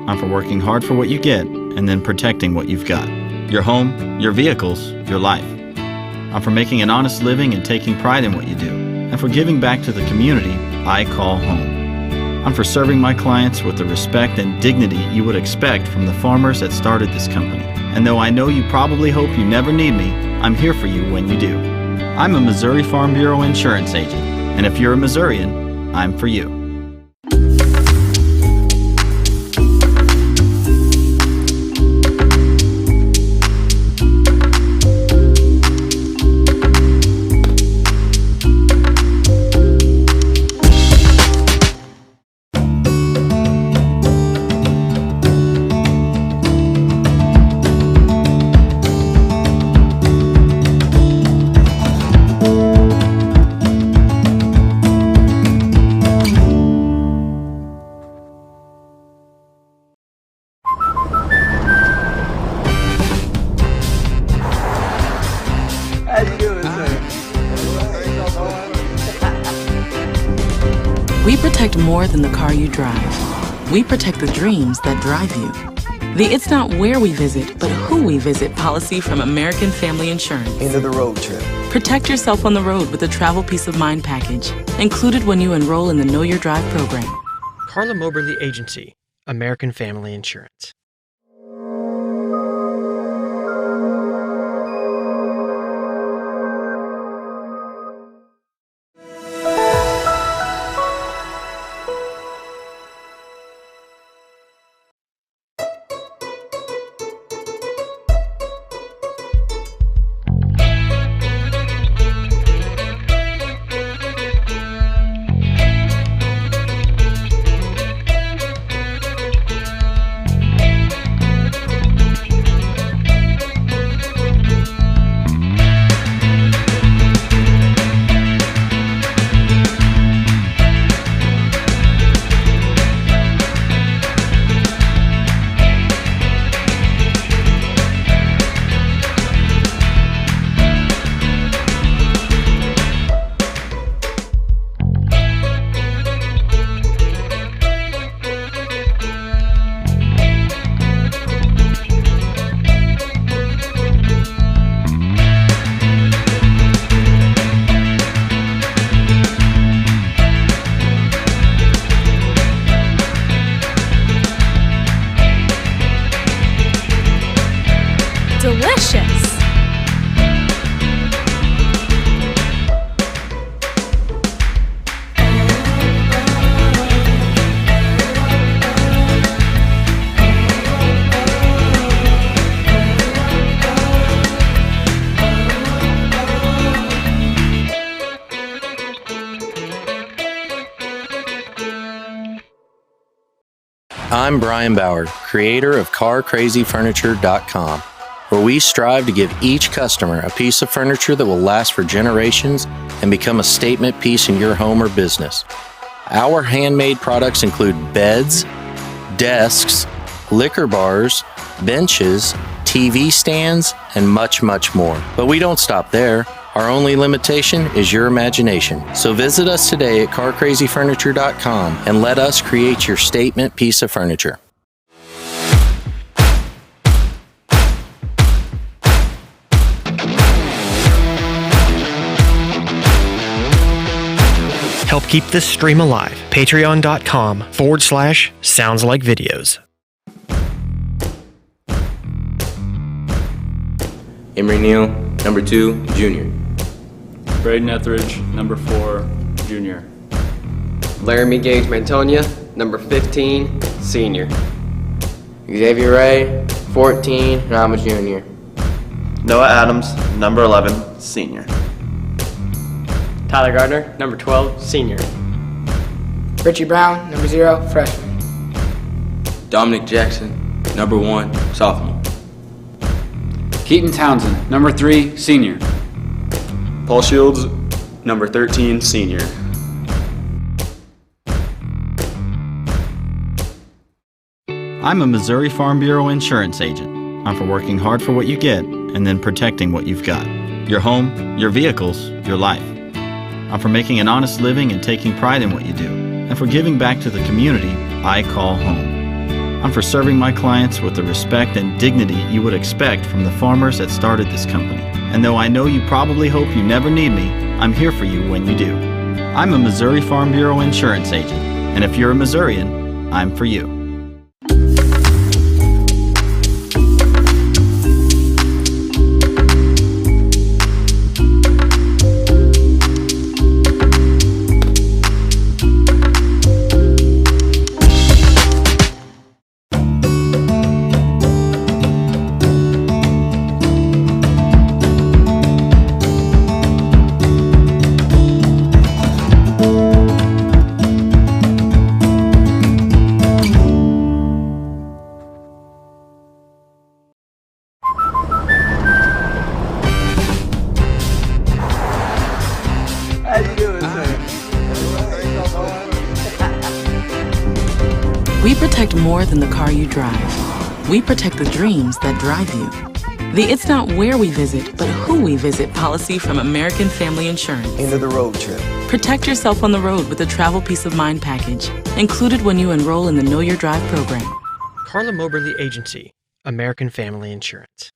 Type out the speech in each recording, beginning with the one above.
I'm for working hard for what you get and then protecting what you've got. Your home, your vehicles, your life. I'm for making an honest living and taking pride in what you do, and for giving back to the community I call home. I'm for serving my clients with the respect and dignity you would expect from the farmers that started this company. And though I know you probably hope you never need me, I'm here for you when you do. I'm a Missouri Farm Bureau insurance agent, and if you're a Missourian, I'm for you. We protect more than the car you drive. We protect the dreams that drive you. The "It's not where we visit, but who we visit" policy from American Family Insurance. End of the road trip. Protect yourself on the road with the Travel Peace of Mind package, included when you enroll in the Know Your Drive program. Carla Moberly Agency, American Family Insurance. Delicious! I'm Brian Bauer, creator of CarCrazyFurniture.com, where we strive to give each customer a piece of furniture that will last for generations and become a statement piece in your home or business. Our handmade products include beds, desks, liquor bars, benches, TV stands, and much, much more. But we don't stop there. Our only limitation is your imagination. So visit us today at CarCrazyFurniture.com and let us create your statement piece of furniture. Help keep this stream alive. Patreon.com/Sounds Like Videos. Emery Neal, number 2, junior. Braden Etheridge, number 4, junior. Laramie Gage Mantonia, number 15, senior. Xavier Ray, 14, and I'm a junior. Noah Adams, number 11, senior. Tyler Gardner, number 12, senior. Richie Brown, number 0, freshman. Dominic Jackson, number 1, sophomore. Keaton Townsend, number 3, senior. Paul Shields, number 13, senior. I'm a Missouri Farm Bureau insurance agent. I'm for working hard for what you get and then protecting what you've got. Your home, your vehicles, your life. I'm for making an honest living and taking pride in what you do, and for giving back to the community I call home. I'm for serving my clients with the respect and dignity you would expect from the farmers that started this company. And though I know you probably hope you never need me, I'm here for you when you do. I'm a Missouri Farm Bureau insurance agent, and if you're a Missourian, I'm for you. We protect more than the car you drive. We protect the dreams that drive you. The It's Not Where We Visit, but Who We Visit policy from American Family Insurance. End of the road trip. Protect yourself on the road with the Travel Peace of Mind package, included when you enroll in the Know Your Drive program. Carla Moberly Agency, American Family Insurance.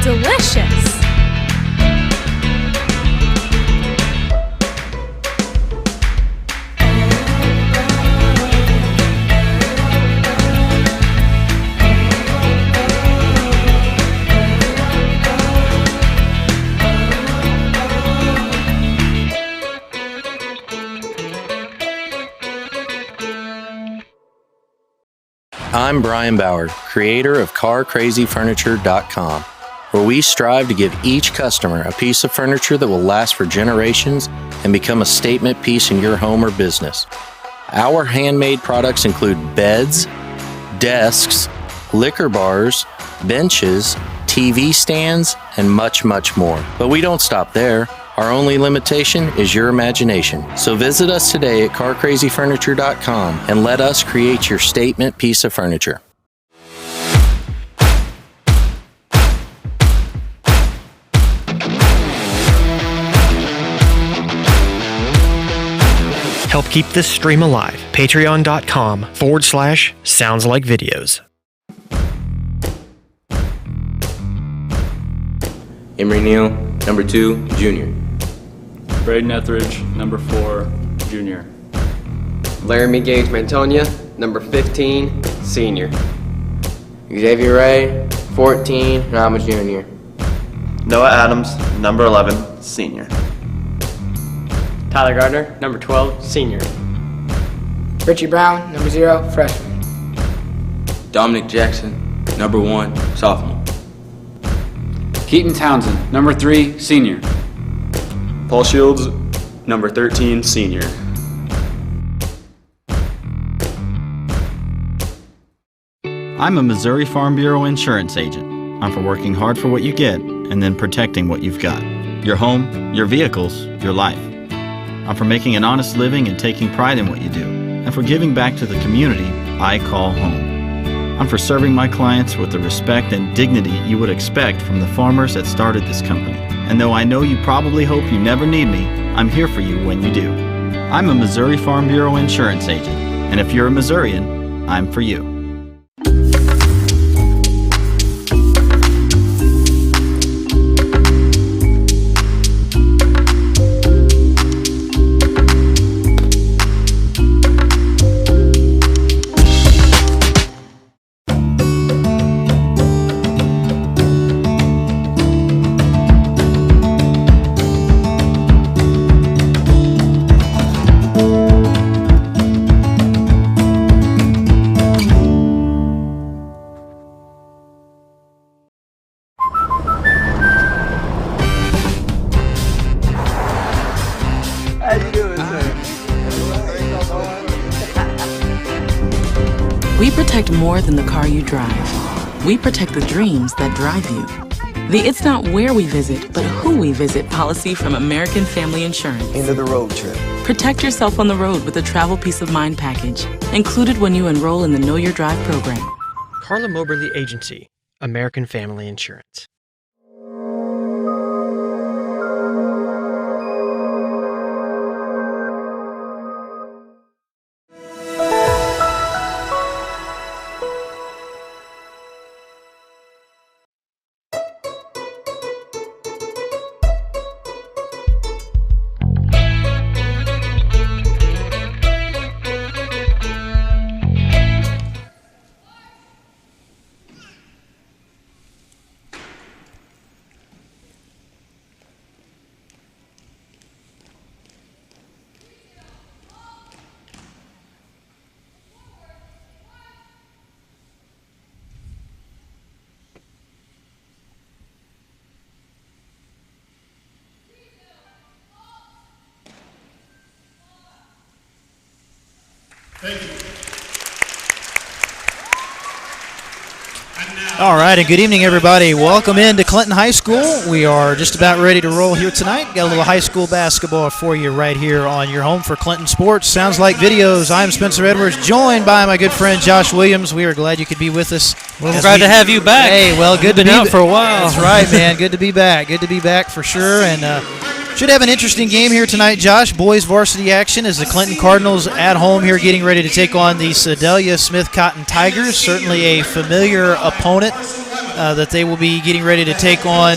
Delicious! I'm Brian Bauer, creator of CarCrazyFurniture.com, where we strive to give each customer a piece of furniture that will last for generations and become a statement piece in your home or business. Our handmade products include beds, desks, liquor bars, benches, TV stands, and much, much more. But we don't stop there. Our only limitation is your imagination. So visit us today at CarCrazyFurniture.com and let us create your statement piece of furniture. Help keep this stream alive. Patreon.com/SoundsLikeVideos. Emery Neal, number 2, junior. Braden Etheridge, number 4, junior. Laramie Gage Mantonia, number 15, senior. Xavier Ray, 14, and I'm a junior. Noah Adams, number 11, senior. Tyler Gardner, number 12, senior. Richie Brown, number 0, freshman. Dominic Jackson, number 1, sophomore. Keaton Townsend, number 3, senior. Paul Shields, number 13, senior. I'm a Missouri Farm Bureau insurance agent. I'm for working hard for what you get and then protecting what you've got. Your home, your vehicles, your life. I'm for making an honest living and taking pride in what you do, and for giving back to the community I call home. I'm for serving my clients with the respect and dignity you would expect from the farmers that started this company. And though I know you probably hope you never need me, I'm here for you when you do. I'm a Missouri Farm Bureau insurance agent, And if you're a Missourian, I'm for you. We protect more than the car you drive. We protect the dreams that drive you. The It's Not Where We Visit, but Who We Visit policy from American Family Insurance. End of the road trip. Protect yourself on the road with a travel peace of mind package, included when you enroll in the Know Your Drive program. Carla Moberly Agency, American Family Insurance. Thank you. All right, and good evening, everybody. Welcome into Clinton High School. We are just about ready to roll here tonight. Got a little high school basketball for you right here on your home for Clinton Sports. Sounds Like Videos. I'm Spencer Edwards, joined by my good friend Josh Williams. We are glad you could be with us. Well, we're glad to have you back. Hey, well, good to be out for a while. That's right, man. Good to be back. Good to be back for sure. And should have an interesting game here tonight, Josh. Boys varsity action as the Clinton Cardinals at home here getting ready to take on the Sedalia Smith Cotton Tigers. Certainly a familiar opponent that they will be getting ready to take on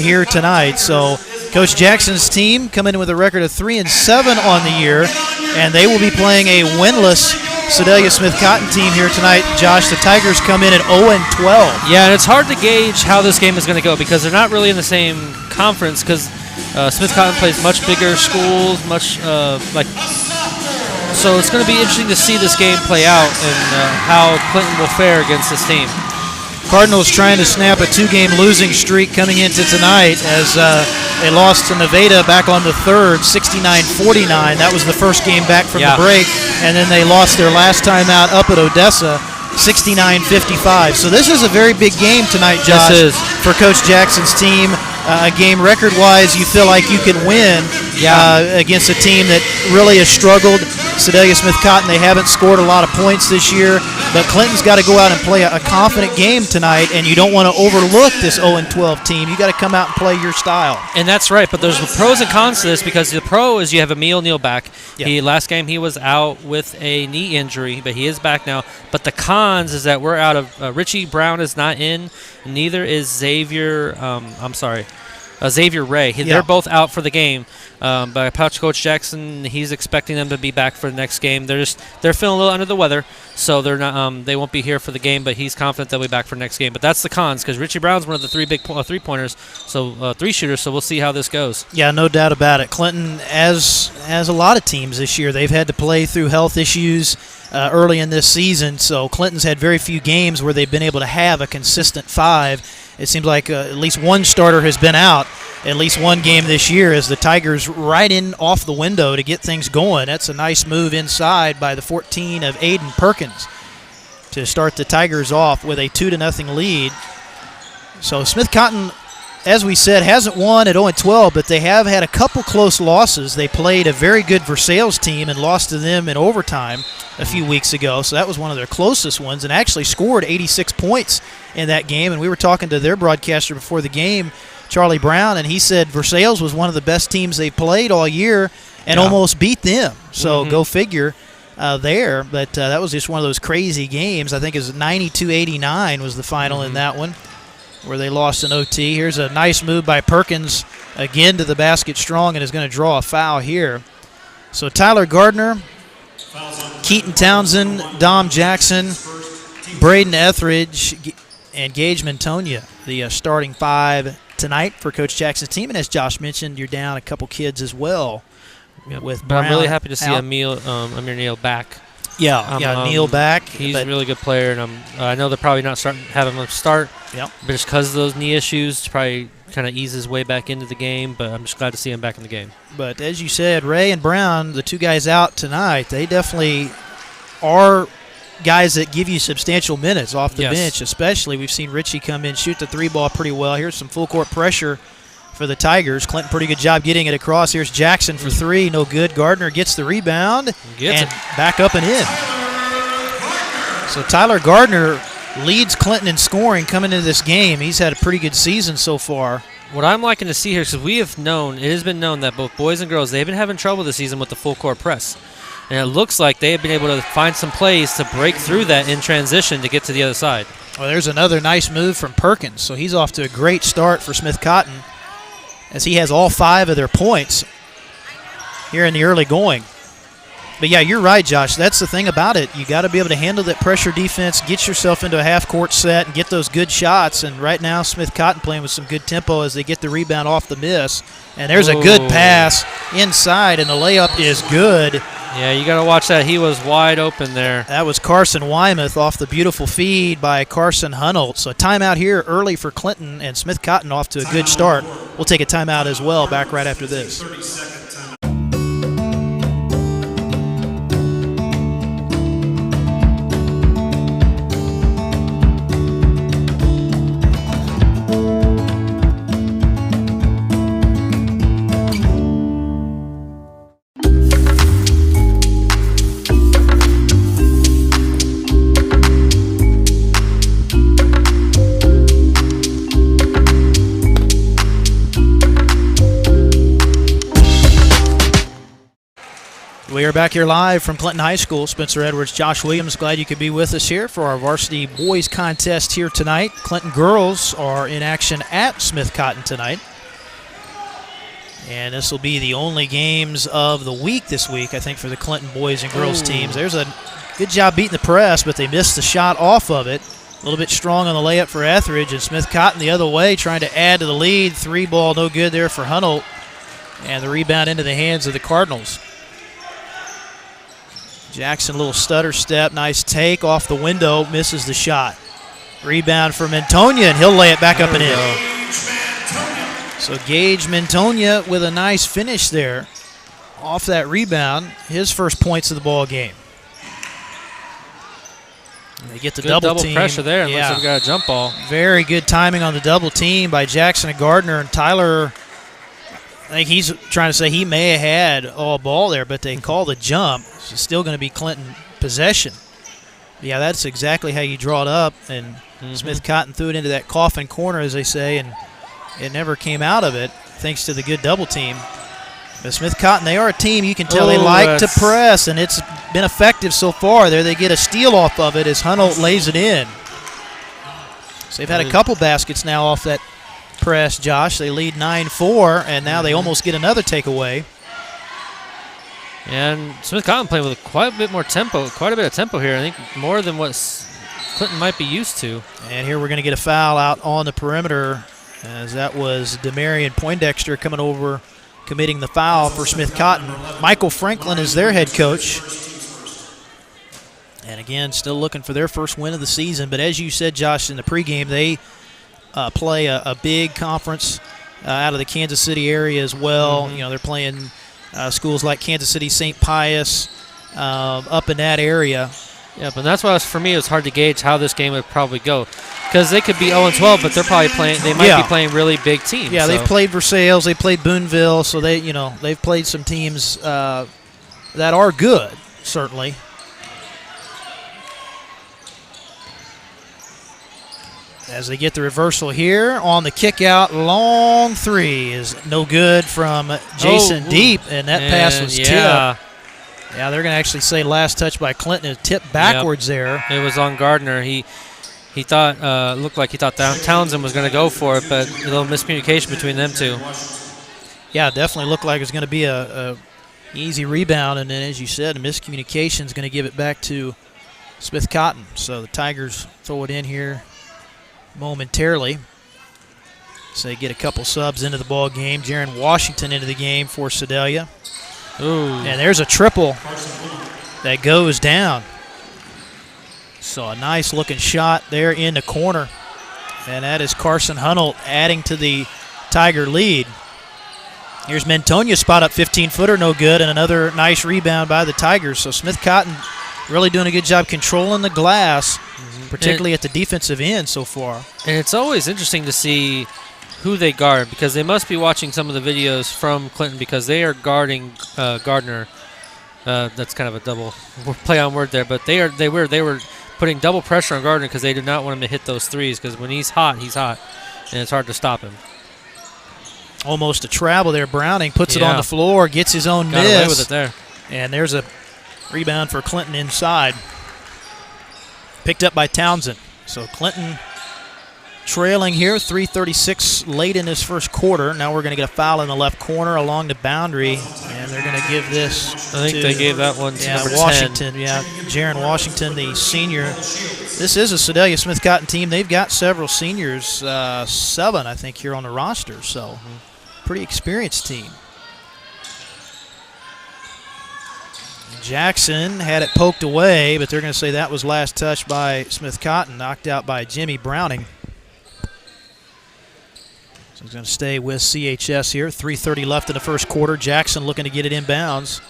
here tonight. So Coach Jackson's team come in with a record of 3-7 on the year, and they will be playing a winless Sedalia Smith Cotton team here tonight. Josh, the Tigers come in at 0-12. Yeah, and it's hard to gauge how this game is going to go because they're not really in the same conference because Smith Cotton plays much bigger schools, so it's going to be interesting to see this game play out and how Clinton will fare against this team. Cardinals trying to snap a two-game losing streak coming into tonight as they lost to Nevada back on the 3rd, 69-49. That was the first game back from the break, and then they lost their last time out up at Odessa, 69-55. So this is a very big game tonight, Josh, for Coach Jackson's team. A game record-wise you feel like you can win against a team that really has struggled. Sedalia Smith Cotton, they haven't scored a lot of points this year, but Clinton's got to go out and play a confident game tonight, and you don't want to overlook this 0-12 team. You got to come out and play your style. And that's right, but there's pros and cons to this because the pro is you have Emil Neal back. Last game he was out with a knee injury, but he is back now. But the cons is that we're out of Richie Brown is not in, neither is Xavier Ray. They're both out for the game. But Coach Jackson, he's expecting them to be back for the next game. They're feeling a little under the weather, so they're not. They won't be here for the game. But he's confident they'll be back for next game. But that's the cons because Richie Brown's one of the three big three-pointers, so three-shooters. So we'll see how this goes. Yeah, no doubt about it. Clinton, as a lot of teams this year, they've had to play through health issues early in this season. So Clinton's had very few games where they've been able to have a consistent five. It seems like at least one starter has been out at least one game this year as the Tigers right in off the window to get things going. That's a nice move inside by the 14 of Aiden Perkins to start the Tigers off with a 2-0 lead. So Smith Cotton, as we said, hasn't won at 0-12, but they have had a couple close losses. They played a very good Versailles team and lost to them in overtime a few weeks ago, so that was one of their closest ones, and actually scored 86 points in that game. And we were talking to their broadcaster before the game, Charlie Brown, and he said Versailles was one of the best teams they played all year and almost beat them. So go figure. there, but that was just one of those crazy games. I think it was 92-89 was the final in that one, where they lost in OT. Here's a nice move by Perkins, again to the basket strong, and is going to draw a foul here. So Tyler Gardner, Keaton Townsend, Dom Jackson, Braden Etheridge, and Gage Mantonia, the starting 5 tonight for Coach Jackson's team. And as Josh mentioned, you're down a couple kids as well. Yep. With but I'm really happy to see out. Amir Neal back. Neal back. He's a really good player, and I know they're probably not having him start. Yep. But just because of those knee issues, probably kind of ease his way back into the game. But I'm just glad to see him back in the game. But as you said, Ray and Brown, the two guys out tonight, they definitely are guys that give you substantial minutes off the bench, especially. We've seen Richie come in, shoot the 3-ball pretty well. Here's some full court pressure for the Tigers. Clinton, pretty good job getting it across. Here's Jackson for 3, no good. Gardner gets the rebound and back up and in. So Tyler Gardner leads Clinton in scoring coming into this game. He's had a pretty good season so far. What I'm liking to see here, because it has been known that both boys and girls, they've been having trouble this season with the full court press. And it looks like they have been able to find some plays to break through that in transition to get to the other side. Well, there's another nice move from Perkins. So he's off to a great start for Smith Cotton, as he has all 5 of their points here in the early going. But, yeah, you're right, Josh. That's the thing about it. You got to be able to handle that pressure defense, get yourself into a half-court set, and get those good shots. And right now, Smith Cotton playing with some good tempo as they get the rebound off the miss. And there's a good pass inside, and the layup is good. Yeah, you got to watch that. He was wide open there. That was Carson Wymuth off the beautiful feed by Carson Hunolt. So a timeout here early for Clinton, and Smith Cotton off to a good start. We'll take a timeout as well, back right after this. We are back here live from Clinton High School. Spencer Edwards, Josh Williams, glad you could be with us here for our varsity boys contest here tonight. Clinton girls are in action at Smith Cotton tonight. And this will be the only games of the week this week, I think, for the Clinton boys and girls teams. There's a good job beating the press, but they missed the shot off of it. A little bit strong on the layup for Etheridge, and Smith Cotton the other way, trying to add to the lead. 3-ball, no good there for Hunolt. And the rebound into the hands of the Cardinals. Jackson, little stutter step, nice take off the window, misses the shot. Rebound for Mantonia, and he'll lay it back up and in. So Gage Mantonia with a nice finish there off that rebound, his first points of the ball game. And they get the double team. Pressure there, and looks like we got a jump ball. Very good timing on the double team by Jackson and Gardner, and Tyler, I think he's trying to say he may have had all ball there, but they call the jump. It's still going to be Clinton possession. Yeah, that's exactly how you draw it up, and Smith Cotton threw it into that coffin corner, as they say, and it never came out of it thanks to the good double team. But Smith Cotton, they are a team you can tell they like to press, and it's been effective so far. There they get a steal off of it as Hunolt lays it in. So they've had a couple baskets now off that press, Josh. They lead 9-4, and now they almost get another takeaway. And Smith Cotton playing with quite a bit of tempo here. I think more than what Clinton might be used to. And here we're going to get a foul out on the perimeter, as that was Demarion Poindexter coming over, committing the foul for Smith Cotton. Michael Franklin is their head coach. And again, still looking for their first win of the season. But as you said, Josh, in the pregame, they play a big conference out of the Kansas City area as well. You know, they're playing schools like Kansas City, St. Pius, up in that area. Yeah, but that's why for me it was hard to gauge how this game would probably go, because they could be 0-12, but they're probably playing. They might be playing really big teams. Yeah, they've played Versailles, they played Boonville, so they've played some teams that are good, certainly. As they get the reversal here on the kick out, long three is no good from Jason Deep, and that pass was tipped. Yeah, they're going to actually say last touch by Clinton. It tipped backwards there. It was on Gardner. He thought, looked like he thought Townsend was going to go for it, but a little miscommunication between them two. Yeah, definitely looked like it was going to be a easy rebound, and then, as you said, a miscommunication is going to give it back to Smith Cotton. So the Tigers throw it in here momentarily. So they get a couple subs into the ball game. Jaron Washington into the game for Sedalia. Ooh. And there's a triple that goes down. So a nice looking shot there in the corner. And that is Carson Hunnell adding to the Tiger lead. Here's Mentonia spot up 15-footer, no good, and another nice rebound by the Tigers. So Smith Cotton really doing a good job controlling the glass, particularly at the defensive end so far. And it's always interesting to see who they guard, because they must be watching some of the videos from Clinton, because they are guarding Gardner. That's kind of a double play on word there, but they were putting double pressure on Gardner because they did not want him to hit those threes, because when he's hot, and it's hard to stop him. Almost a travel there. Browning puts it on the floor, gets his own Got miss. away with it there. And there's a rebound for Clinton inside. Picked up by Townsend. So Clinton trailing here, 3:36 late in this first quarter. Now we're going to get a foul in the left corner along the boundary, and they're going to give this I think they gave that one to number Washington. 10. Yeah, Jaron Washington, the senior. This is a Sedalia Smith Cotton team. They've got several seniors, 7, I think, here on the roster. So pretty experienced team. Jackson had it poked away, but they're going to say that was last touch by Smith Cotton, knocked out by Jimmy Browning. So he's going to stay with CHS here. 3:30 left in the first quarter. Jackson looking to get it inbounds.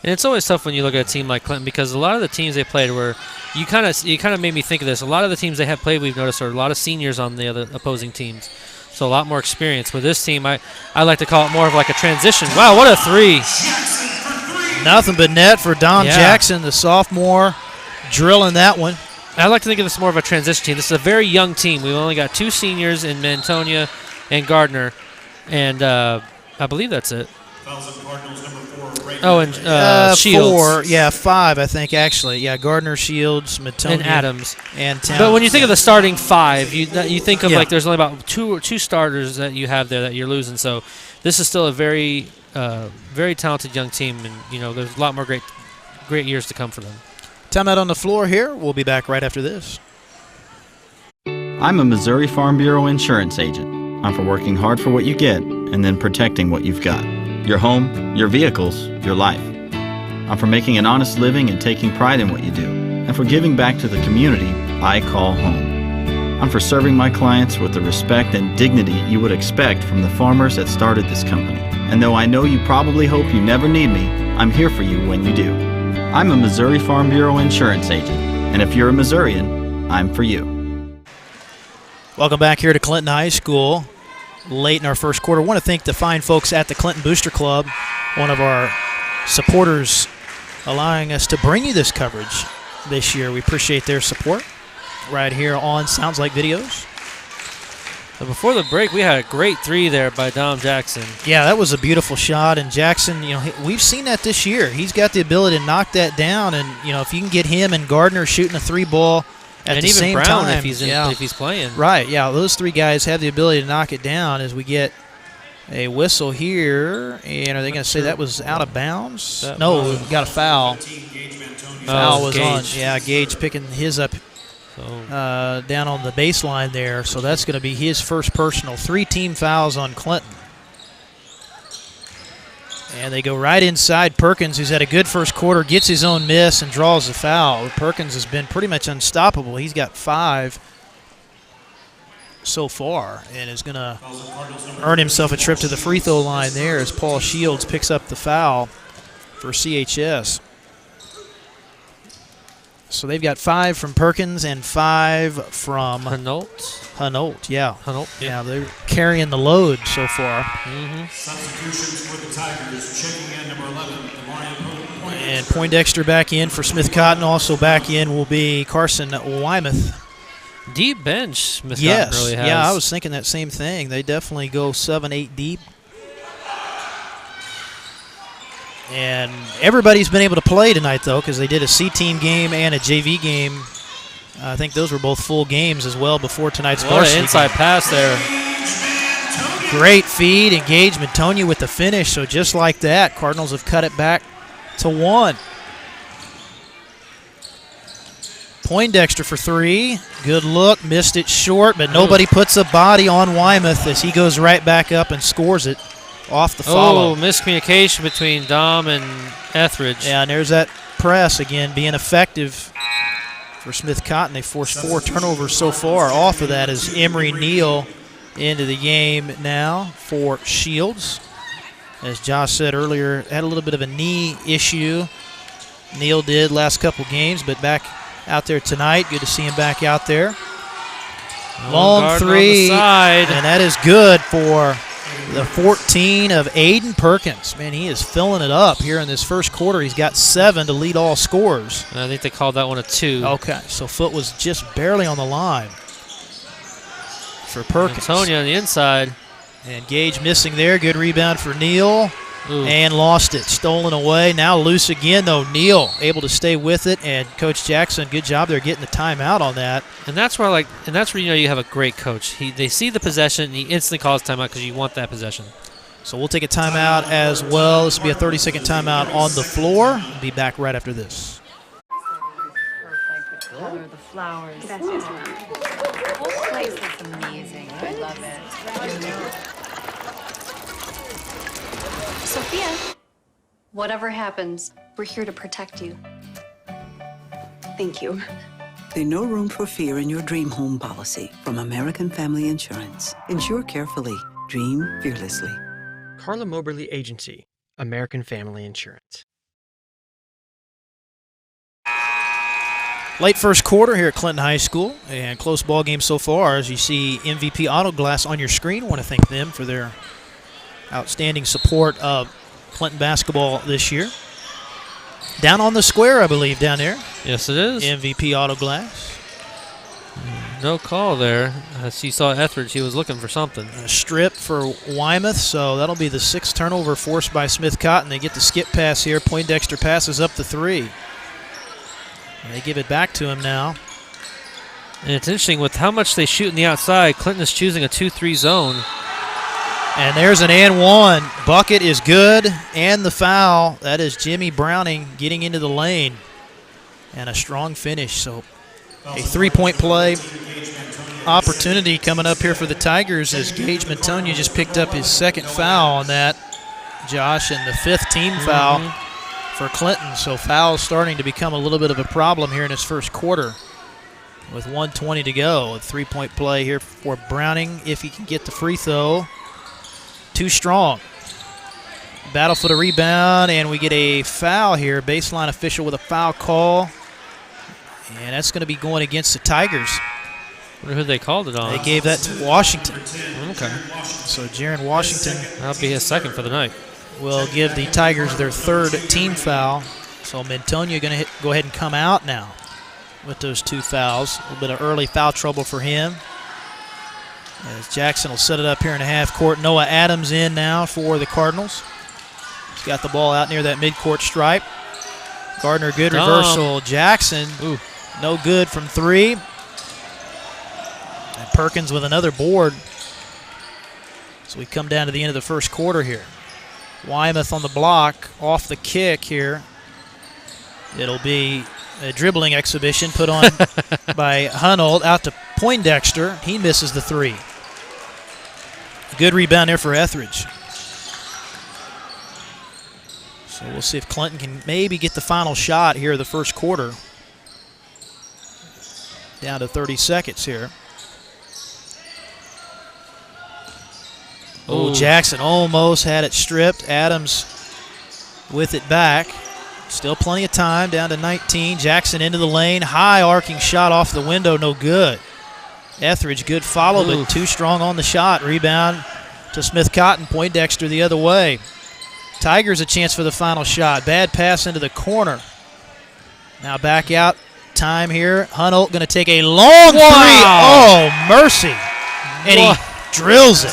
And it's always tough when you look at a team like Clinton, because a lot of the teams they played were, you kind of made me think of this. A lot of the teams they have played, we've noticed, are a lot of seniors on the other opposing teams. So a lot more experience. With this team, I like to call it more of like a transition. Wow, what a three. Nothing but net for Dom Jackson, the sophomore, drilling that one. I like to think of this more of a transition team. This is a very young team. We've only got 2 seniors in Mentonia and Gardner, and I believe that's it. Oh, and Shields. 4, 5, I think, actually. Yeah, Gardner, Shields, Mentonia, and Adams. And Townsend. But when you think of the starting 5, you think of like there's only about two starters that you have there that you're losing. So this is still a very very talented young team, and there's a lot more great years to come for them. Timeout on the floor here. We'll be back right after this. I'm a Missouri Farm Bureau insurance agent. I'm for working hard for what you get and then protecting what you've got. Your home, your vehicles, your life. I'm for making an honest living and taking pride in what you do, and for giving back to the community I call home. I'm for serving my clients with the respect and dignity you would expect from the farmers that started this company. And though I know you probably hope you never need me, I'm here for you when you do. I'm a Missouri Farm Bureau insurance agent, and if you're a Missourian, I'm for you. Welcome back here to Clinton High School. Late in our first quarter. I want to thank the fine folks at the Clinton Booster Club, one of our supporters, allowing us to bring you this coverage this year. We appreciate their support right here on Sounds Like Videos. So before the break, we had a great 3 there by Dom Jackson. Yeah, that was a beautiful shot, and Jackson, we've seen that this year. He's got the ability to knock that down, and if you can get him and Gardner shooting a 3-ball at the same Brown, time, if he's playing. Right, yeah, those 3 guys have the ability to knock it down. As we get a whistle here, and are they going to say that was out of bounds? No, we got a foul. Foul was on. Yeah, Gage picking his up down on the baseline there, so that's going to be his first personal. 3 team fouls on Clinton. And they go right inside Perkins, who's had a good first quarter, gets his own miss and draws the foul. Perkins has been pretty much unstoppable. He's got 5 so far and is going to earn himself a trip to the free throw line there as Paul Shields picks up the foul for CHS. So they've got 5 from Perkins and 5 from Hanault, yeah. Yeah, they're carrying the load so far. Substitutions for the Tigers, checking in number 11, and Poindexter back in for Smith Cotton. Also back in will be Carson Wymuth. Deep bench, Smith Yes, Cotton really has. Yeah, I was thinking that same thing. They definitely go 7-8 deep. And everybody's been able to play tonight, though, because they did a C-team game and a JV game. I think those were both full games as well before tonight's varsity What an inside game. pass there. Great feed, engagement. Tonya with the finish. So just like that, Cardinals have cut it back to 1. Poindexter for 3. Good look, missed it short, but nobody puts a body on Weymouth as he goes right back up and scores it off the follow. Oh, miscommunication between Dom and Etheridge. Yeah, and there's that press again being effective for Smith Cotton. They forced 4 turnovers so far. Off of that is Emery Neal into the game now for Shields. As Josh said earlier, had a little bit of a knee issue. Neal did last couple games, but back out there tonight. Good to see him back out there. Long three, and that is good for the 14 of Aiden Perkins. Man, he is filling it up here in this first quarter. He's got 7 to lead all scorers. I think they called that one a 2. Okay, so Foot was just barely on the line for Perkins. Antonia on the inside. And Gage missing there. Good rebound for Neal. Ooh. And lost it. Stolen away. Now loose again, though. Neal able to stay with it. And Coach Jackson, good job there getting the timeout on that. And that's where you know you have a great coach. They see the possession and he instantly calls timeout because you want that possession. So we'll take a timeout as well. This will be a 30-second timeout on the floor. We'll be back right after this. Perfect. The color, the flowers. That's just the whole place is amazing. I love it. Sophia, whatever happens, we're here to protect you. Thank you. There's no room for fear in your dream home policy from American Family Insurance. Insure carefully. Dream fearlessly. Carla Moberly Agency, American Family Insurance. Late first quarter here at Clinton High School, and close ball game so far. As you see MVP Auto Glass on your screen, I want to thank them for their outstanding support of Clinton basketball this year. Down on the square, I believe, down there. Yes, it is. MVP Auto Glass. No call there. As you saw Etheridge, he was looking for something. A strip for Weymouth, so that'll be the 6th turnover forced by Smith Cotton. They get the skip pass here. Poindexter passes up the 3. And they give it back to him now. And it's interesting with how much they shoot in the outside. Clinton is choosing a 2-3 zone. And there's an and one. Bucket is good, and the foul. That is Jimmy Browning getting into the lane. And a strong finish. So a 3-point play opportunity coming up here for the Tigers as Gage Mantonia just picked up his 2nd foul on that, Josh, and the 5th team foul for Clinton. So fouls starting to become a little bit of a problem here in his first quarter. With 1:20 to go, a 3-point play here for Browning if he can get the free throw. Too strong. Battle for the rebound, and we get a foul here. Baseline official with a foul call. And that's going to be going against the Tigers. I wonder who they called it on. They gave that to Washington. Okay. So Jaron Washington. That'll be his 2nd for the night. Will give the Tigers their 3rd team foul. So Mantonia going to go ahead and come out now with those 2 fouls. A little bit of early foul trouble for him. As Jackson will set it up here in the half court. Noah Adams in now for the Cardinals. He's got the ball out near that midcourt stripe. Gardner, good reversal. Jackson, no good from 3. And Perkins with another board. So we come down to the end of the first quarter here. Weymouth on the block, off the kick here. It'll be a dribbling exhibition put on by Hunold out to Poindexter. He misses the 3. Good rebound there for Etheridge. So we'll see if Clinton can maybe get the final shot here of the first quarter. Down to 30 seconds here. Oh, Jackson almost had it stripped. Adams with it back. Still plenty of time, down to 19. Jackson into the lane. High arcing shot off the window, no good. Etheridge, good follow, but too strong on the shot. Rebound to Smith Cotton. Poindexter the other way. Tigers a chance for the final shot. Bad pass into the corner. Now back out. Time here. Hunold going to take a long 3. Oh, mercy. And he drills it.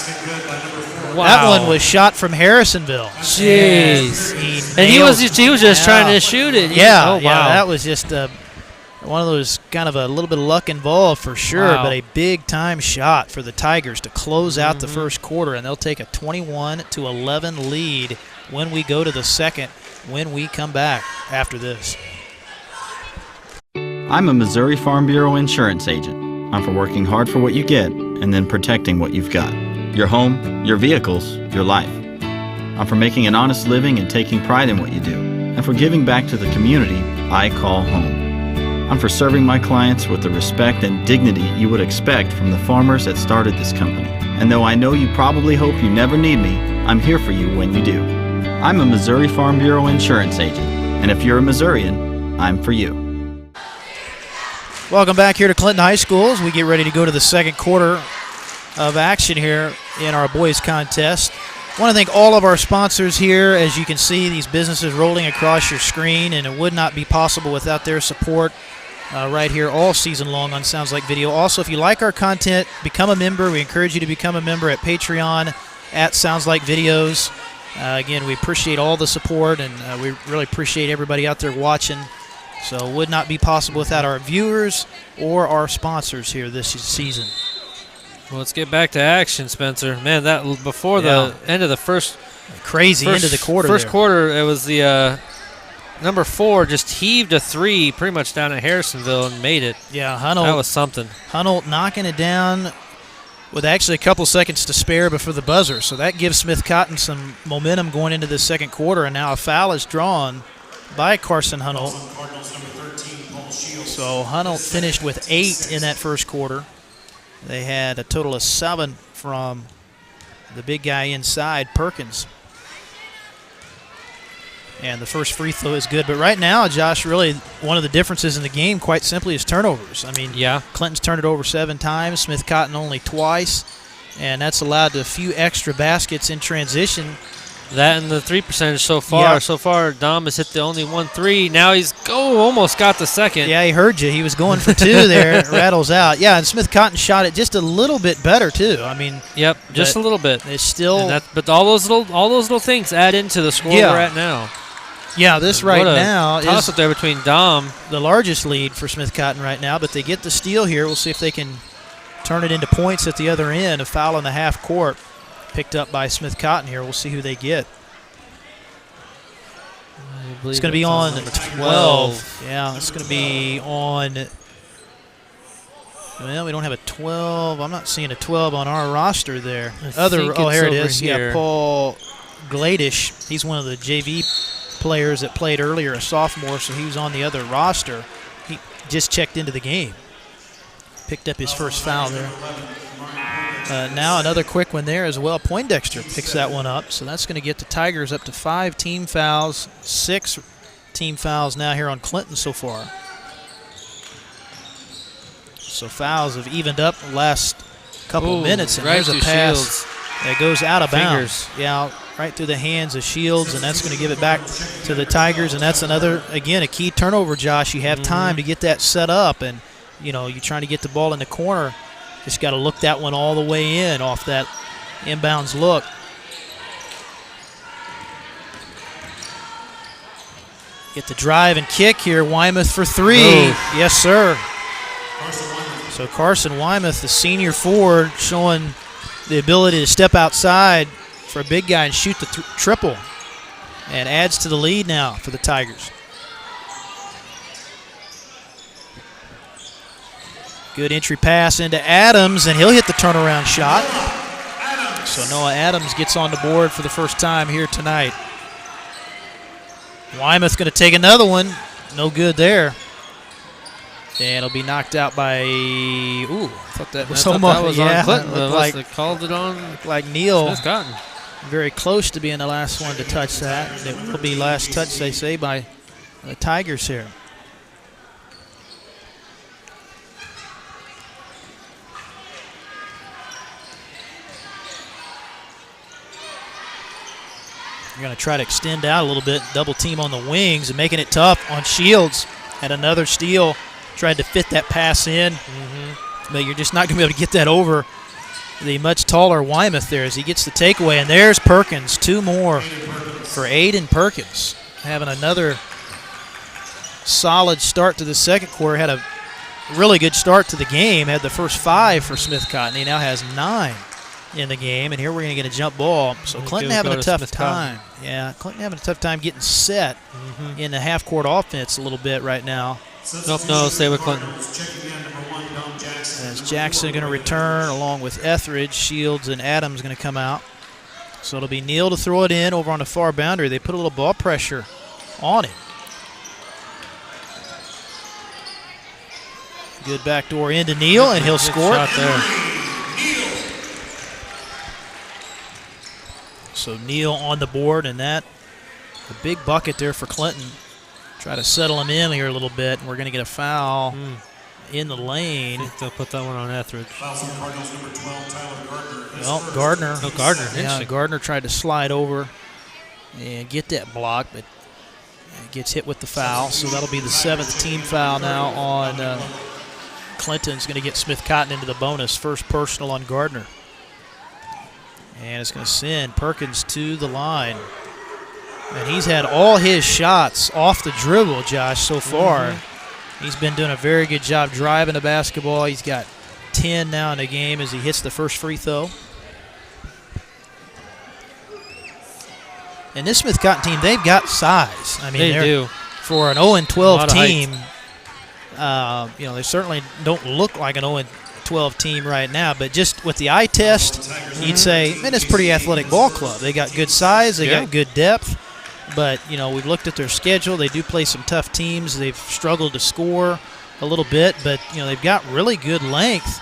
That one was shot from Harrisonville. Jeez. And he was just trying to shoot it. Yeah, Oh, wow. yeah, that was just one of those kind of a little bit of luck involved for sure, Wow. but a big-time shot for the Tigers to close out the first quarter, and they'll take a 21-11 lead when we go to the second, when we come back after this. I'm a Missouri Farm Bureau insurance agent. I'm for working hard for what you get and then protecting what you've got. Your home, your vehicles, your life. I'm for making an honest living and taking pride in what you do, and for giving back to the community I call home. I'm for serving my clients with the respect and dignity you would expect from the farmers that started this company. And though I know you probably hope you never need me, I'm here for you when you do. I'm a Missouri Farm Bureau insurance agent, and if you're a Missourian, I'm for you. Welcome back here to Clinton High School as we get ready to go to the second quarter of action here in our boys contest. I want to thank all of our sponsors here. As you can see, these businesses rolling across your screen, and it would not be possible without their support right here all season long on Sounds Like Video. Also, if you like our content, become a member. We encourage you to become a member at Patreon at Sounds Like Videos. Again, we appreciate all the support, and we really appreciate everybody out there watching. So it would not be possible without our viewers or our sponsors here this season. Well, let's get back to action, Spencer. Man, that before the end of the first end of the quarter. First quarter, it was the number 4 just heaved a 3 pretty much down at Harrisonville and made it. Yeah, Hunnell. That was something. Hunnell knocking it down with actually a couple seconds to spare before the buzzer. So that gives Smith Cotton some momentum going into the second quarter, and now a foul is drawn by Carson Hunnell. So Hunnell finished with 8 in that first quarter. They had a total of 7 from the big guy inside, Perkins. And the first free throw is good. But right now, Josh, really one of the differences in the game, quite simply, is turnovers. I mean, Clinton's turned it over 7 times, Smith Cotton only twice, and that's allowed a few extra baskets in transition. That and the 3 percentage so far. Yep. So far, Dom has hit the only 1 3. Now he's almost got the second. Yeah, he heard you. He was going for 2 there. Rattles out. Yeah, and Smith Cotton shot it just a little bit better too. I mean, yep, just a little bit. It's still, but all those little things add into the score we're at now. Yeah, this right now toss is up there between Dom, the largest lead for Smith Cotton right now. But they get the steal here. We'll see if they can turn it into points at the other end. A foul in the half court picked up by Smith Cotton here. We'll see who they get. It's going to be on 12. Yeah, it's going to be on. Well, we don't have a 12. I'm not seeing a 12 on our roster there. Here it is. Here. Yeah, Paul Gladish. He's one of the JV players that played earlier, a sophomore, so he was on the other roster. He just checked into the game. Picked up his first foul there. Now another quick one there as well. Poindexter picks that one up, so that's going to get the Tigers up to 5 team fouls, 6 team fouls now here on Clinton so far. So fouls have evened up the last couple minutes, and right there's a pass that goes out of bounds. Fingers. Yeah, right through the hands of Shields, and that's going to give it back to the Tigers, and that's another, again, a key turnover, Josh. You have time to get that set up, and, you know, you're trying to get the ball in the corner. Just got to look that one all the way in off that inbounds look. Get the drive and kick here. Weymouth for 3. Yes, sir. So Carson Weymouth, the senior forward, showing the ability to step outside for a big guy and shoot the triple, and adds to the lead now for the Tigers. Good entry pass into Adams, and he'll hit the turnaround shot. So Noah Adams gets on the board for the first time here tonight. Weymouth going to take another one. No good there. And it'll be knocked out by, I thought that was on Clinton. They called it on like Neal. Smith Cotton. Very close to being the last one to touch that. It will be last touch, they say, by the Tigers here. You're going to try to extend out a little bit, double team on the wings, and making it tough on Shields. Had another steal, tried to fit that pass in, but you're just not going to be able to get that over the much taller Wymoth there as he gets the takeaway. And there's Perkins, 2 more for Aiden Perkins. Having another solid start to the second quarter. Had a really good start to the game. Had the first 5 for Smith Cotton. He now has 9 in the game. And here we're going to get a jump ball. So Clinton having a tough time. Yeah, Clinton having a tough time getting set in the half-court offense a little bit right now. Nope, no, stay with Clinton. As Jackson going to return along with Etheridge, Shields, and Adams going to come out. So it'll be Neal to throw it in over on the far boundary. They put a little ball pressure on him. Good backdoor into Neal, and he'll score it. There. So Neal on the board, and that a big bucket there for Clinton. Try to settle him in here a little bit, and we're going to get a foul in the lane. I think they'll put that one on Etheridge. Well, Gardner. Oh, Gardner. Yeah, Gardner tried to slide over and get that block, but gets hit with the foul. So that'll be the 7th team foul now on Clinton's going to get Smith Cotton into the bonus. First personal on Gardner. And it's going to send Perkins to the line. And he's had all his shots off the dribble, Josh, so far. He's been doing a very good job driving the basketball. He's got 10 now in the game as he hits the first free throw. And this Smith Cotton team, they've got size. I mean, they do. For an 0-12 team, they certainly don't look like an 0-12 team right now, but just with the eye test, you'd say, man, it's a pretty athletic ball club. They got good size, they got good depth. But, we've looked at their schedule. They do play some tough teams. They've struggled to score a little bit, but, they've got really good length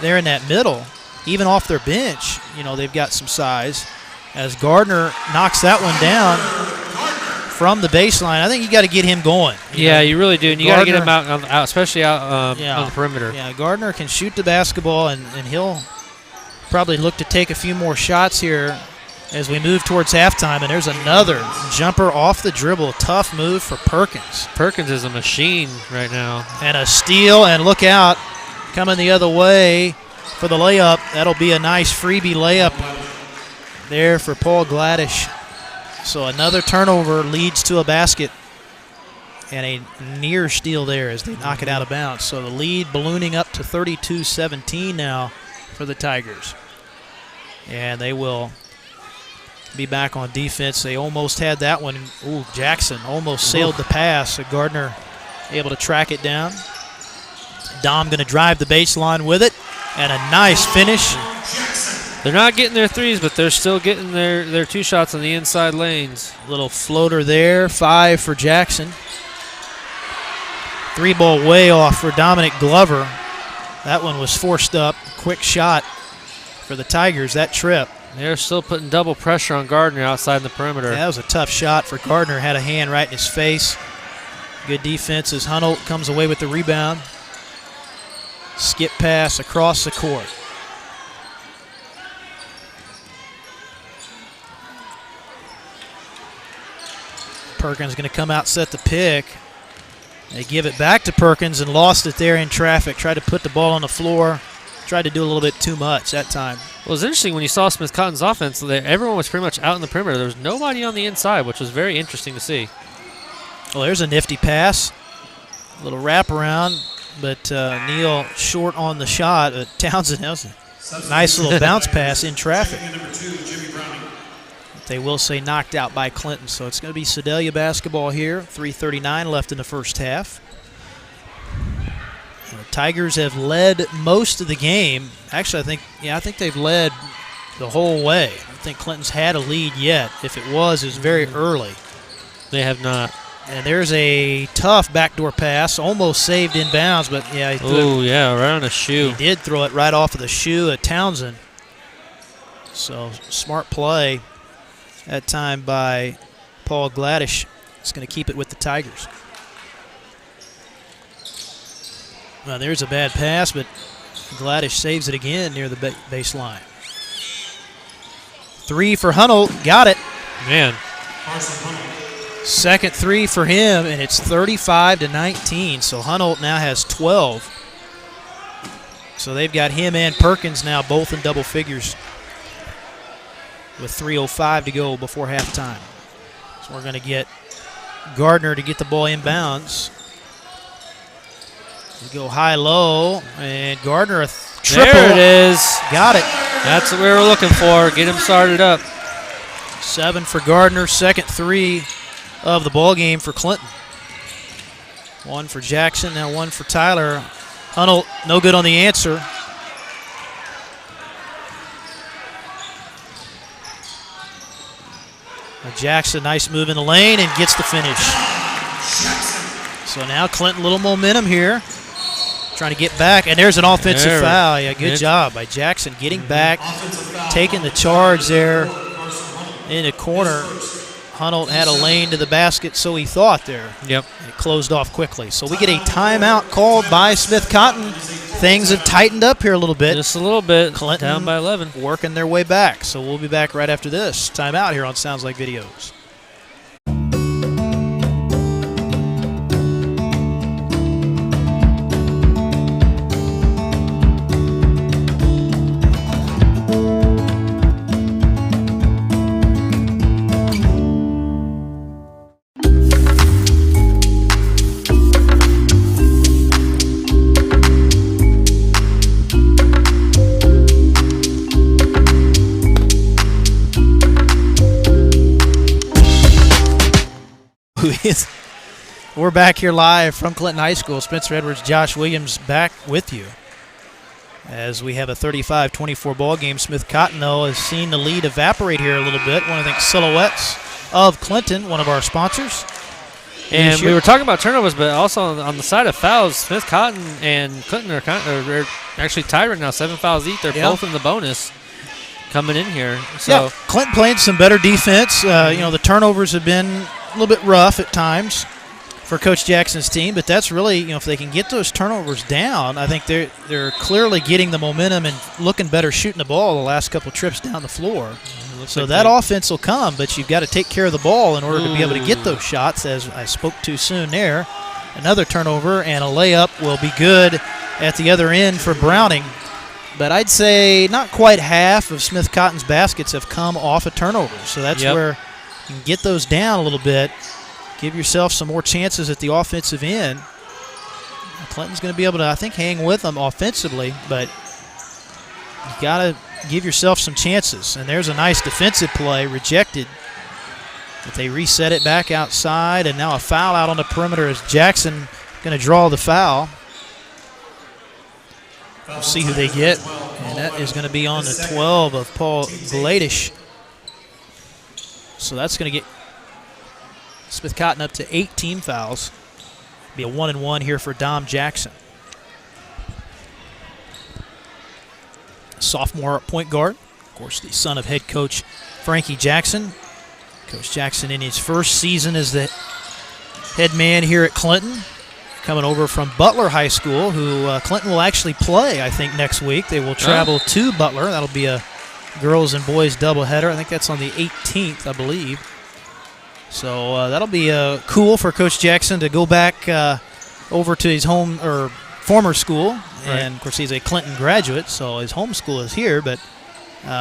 there in that middle. Even off their bench, they've got some size. As Gardner knocks that one down from the baseline, I think you got to get him going. You really do. And you got to get him out, especially out on the perimeter. Yeah, Gardner can shoot the basketball, and he'll probably look to take a few more shots here as we move towards halftime. And there's another jumper off the dribble. Tough move for Perkins. Perkins is a machine right now. And a steal, and look out, coming the other way for the layup. That'll be a nice freebie layup there for Paul Gladish. So another turnover leads to a basket and a near steal there as they knock it out of bounds. So the lead ballooning up to 32-17 now for the Tigers. And they will be back on defense. They almost had that one. Ooh, Jackson almost sailed the pass. So Gardner able to track it down. Dom going to drive the baseline with it. And a nice finish. They're not getting their threes, but they're still getting their 2 shots on the inside lanes. Little floater there, 5 for Jackson. 3-ball way off for Dominic Glover. That one was forced up. Quick shot for the Tigers, that trip. They're still putting double pressure on Gardner outside the perimeter. Yeah, that was a tough shot for Gardner. Had a hand right in his face. Good defense as Hunolt comes away with the rebound. Skip pass across the court. Perkins going to come out, set the pick. They give it back to Perkins and lost it there in traffic. Tried to put the ball on the floor. Tried to do a little bit too much that time. Well, it was interesting when you saw Smith Cotton's offense. Everyone was pretty much out in the perimeter. There was nobody on the inside, which was very interesting to see. Well, there's a nifty pass. A little wraparound, but Neal short on the shot. Townsend has a nice little bounce pass in traffic. They will say knocked out by Clinton, so it's going to be Sedalia basketball here. 3:39 left in the first half. The Tigers have led most of the game. Actually, I think they've led the whole way. I don't think Clinton's had a lead yet. If it was very early. They have not. And there's a tough backdoor pass, almost saved in bounds, but yeah. Right on a shoe. He did throw it right off of the shoe at Townsend. So smart play that time by Paul Gladish. It's going to keep it with the Tigers. Well, there's a bad pass, but Gladish saves it again near the baseline. 3 for Hunolt. Got it. Man. Second 3 for him, and it's 35-19. So Hunolt now has 12. So they've got him and Perkins now both in double figures with 3:05 to go before halftime. So we're going to get Gardner to get the ball inbounds. We go high-low, and Gardner a triple. There it is. Got it. That's what we were looking for. Get him started up. 7 for Gardner, second 3 of the ball game for Clinton. 1 for Jackson, now 1 for Tyler. Hunnell, no good on the answer. Jackson, nice move in the lane and gets the finish. So now Clinton, little momentum here. Trying to get back, and there's an offensive foul. Yeah, good job by Jackson getting back, taking the charge there in the corner. Hunnell had a lane to the basket, so he thought there. Yep. It closed off quickly. So we get a timeout called by Smith Cotton. Things have tightened up here a little bit. Just a little bit. Clinton down by 11. Working their way back. So we'll be back right after this. Timeout here on Sounds Like Videos. We're back here live from Clinton High School. Spencer Edwards, Josh Williams back with you as we have a 35-24 ball game. Smith Cotton, though, has seen the lead evaporate here a little bit. One of the silhouettes of Clinton, one of our sponsors. And we were talking about turnovers, but also on the side of fouls, Smith Cotton and Clinton are actually tied right now. 7 fouls each. They're both in the bonus coming in here. So yeah, Clinton playing some better defense. The turnovers have been a little bit rough at times for Coach Jackson's team, but that's really, if they can get those turnovers down, I think they're clearly getting the momentum and looking better shooting the ball the last couple trips down the floor. So like that offense will come, but you've got to take care of the ball in order to be able to get those shots, as I spoke too soon there. Another turnover and a layup will be good at the other end for Browning. But I'd say not quite half of Smith Cotton's baskets have come off of turnovers. So that's where you can get those down a little bit, give yourself some more chances at the offensive end. Clinton's going to be able to, I think, hang with them offensively, but you got to give yourself some chances. And there's a nice defensive play, rejected. But they reset it back outside, and now a foul out on the perimeter as Jackson going to draw the foul. We'll see who they get, and that is going to be on the 12 of Paul Gladish. So that's going to get Smith Cotton up to 18 fouls. Be a 1-and-1 here for Dom Jackson. Sophomore point guard, of course, the son of head coach Frankie Jackson. Coach Jackson in his first season as the head man here at Clinton, coming over from Butler High School, who Clinton will actually play, I think, next week. They will travel to Butler. That'll be a girls and boys doubleheader. I think that's on the 18th, I believe. So that'll be cool for Coach Jackson to go back over to his home or former school. Right. And, of course, he's a Clinton graduate, so his home school is here, but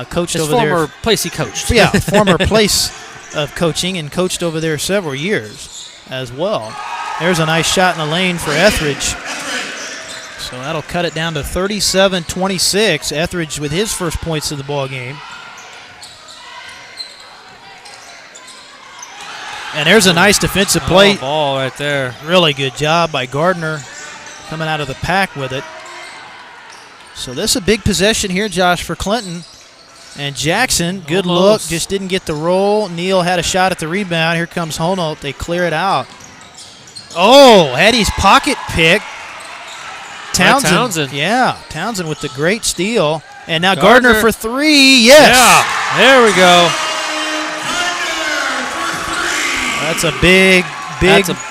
coached his over there. Former place he coached. Yeah, former place of coaching, and coached over there several years as well. There's a nice shot in the lane for Etheridge. So that'll cut it down to 37-26. Etheridge with his first points of the ball game. And there's a nice defensive play. Ball right there. Really good job by Gardner coming out of the pack with it. So this is a big possession here, Josh, for Clinton. And Jackson, good look, just didn't get the roll. Neal had a shot at the rebound. Here comes Honolt. They clear it out. Oh, had his pocket pick. Townsend. Yeah, Townsend with the great steal. And now Gardner for three. Yes. Yeah, there we go. That's a big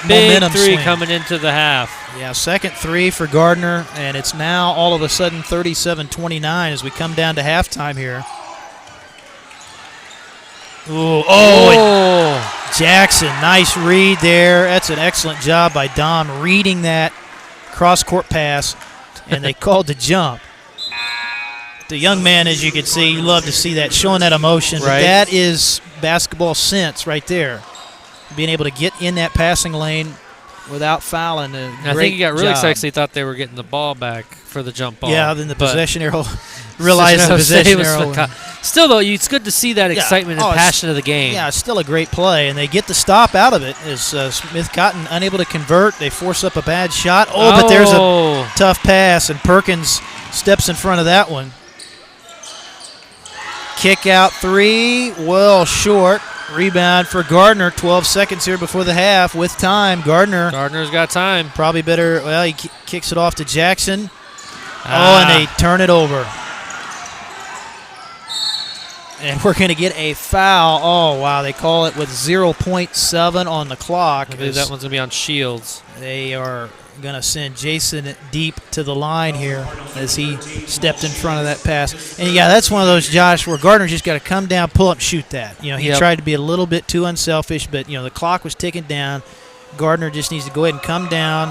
momentum three swing coming into the half. Yeah, second three for Gardner, and it's now all of a sudden 37-29 as we come down to halftime here. Oh, Jackson, nice read there. That's an excellent job by Dom reading that cross-court pass, and they called the jump. The young man, as you can see, you love to see that, showing that emotion. But Right. that is basketball sense right there. Being able to get in that passing lane without fouling. I think he got really excited because he thought they were getting the ball back for the jump ball. Yeah, then the But possession arrow realized the possession arrow. Still, though, it's good to see that excitement and passion of the game. Yeah, it's still a great play, and they get the stop out of it. As Smith Cotton unable to convert, they force up a bad shot. But there's a tough pass, and Perkins steps in front of that one. Kick out three, well short. Rebound for Gardner. 12 seconds here before the half. With time, Gardner's got time. Probably better. Well, he kicks it off to Jackson. And they turn it over. And we're going to get a foul. Oh, wow. They call it with 0.7 on the clock. I believe that one's going to be on Shields. They are going to send Jason deep to the line here as he stepped in front of that pass. And, yeah, that's one of those, Josh, where Gardner just got to come down, pull up, shoot that. He tried to be a little bit too unselfish, but, the clock was ticking down. Gardner just needs to go ahead and come down,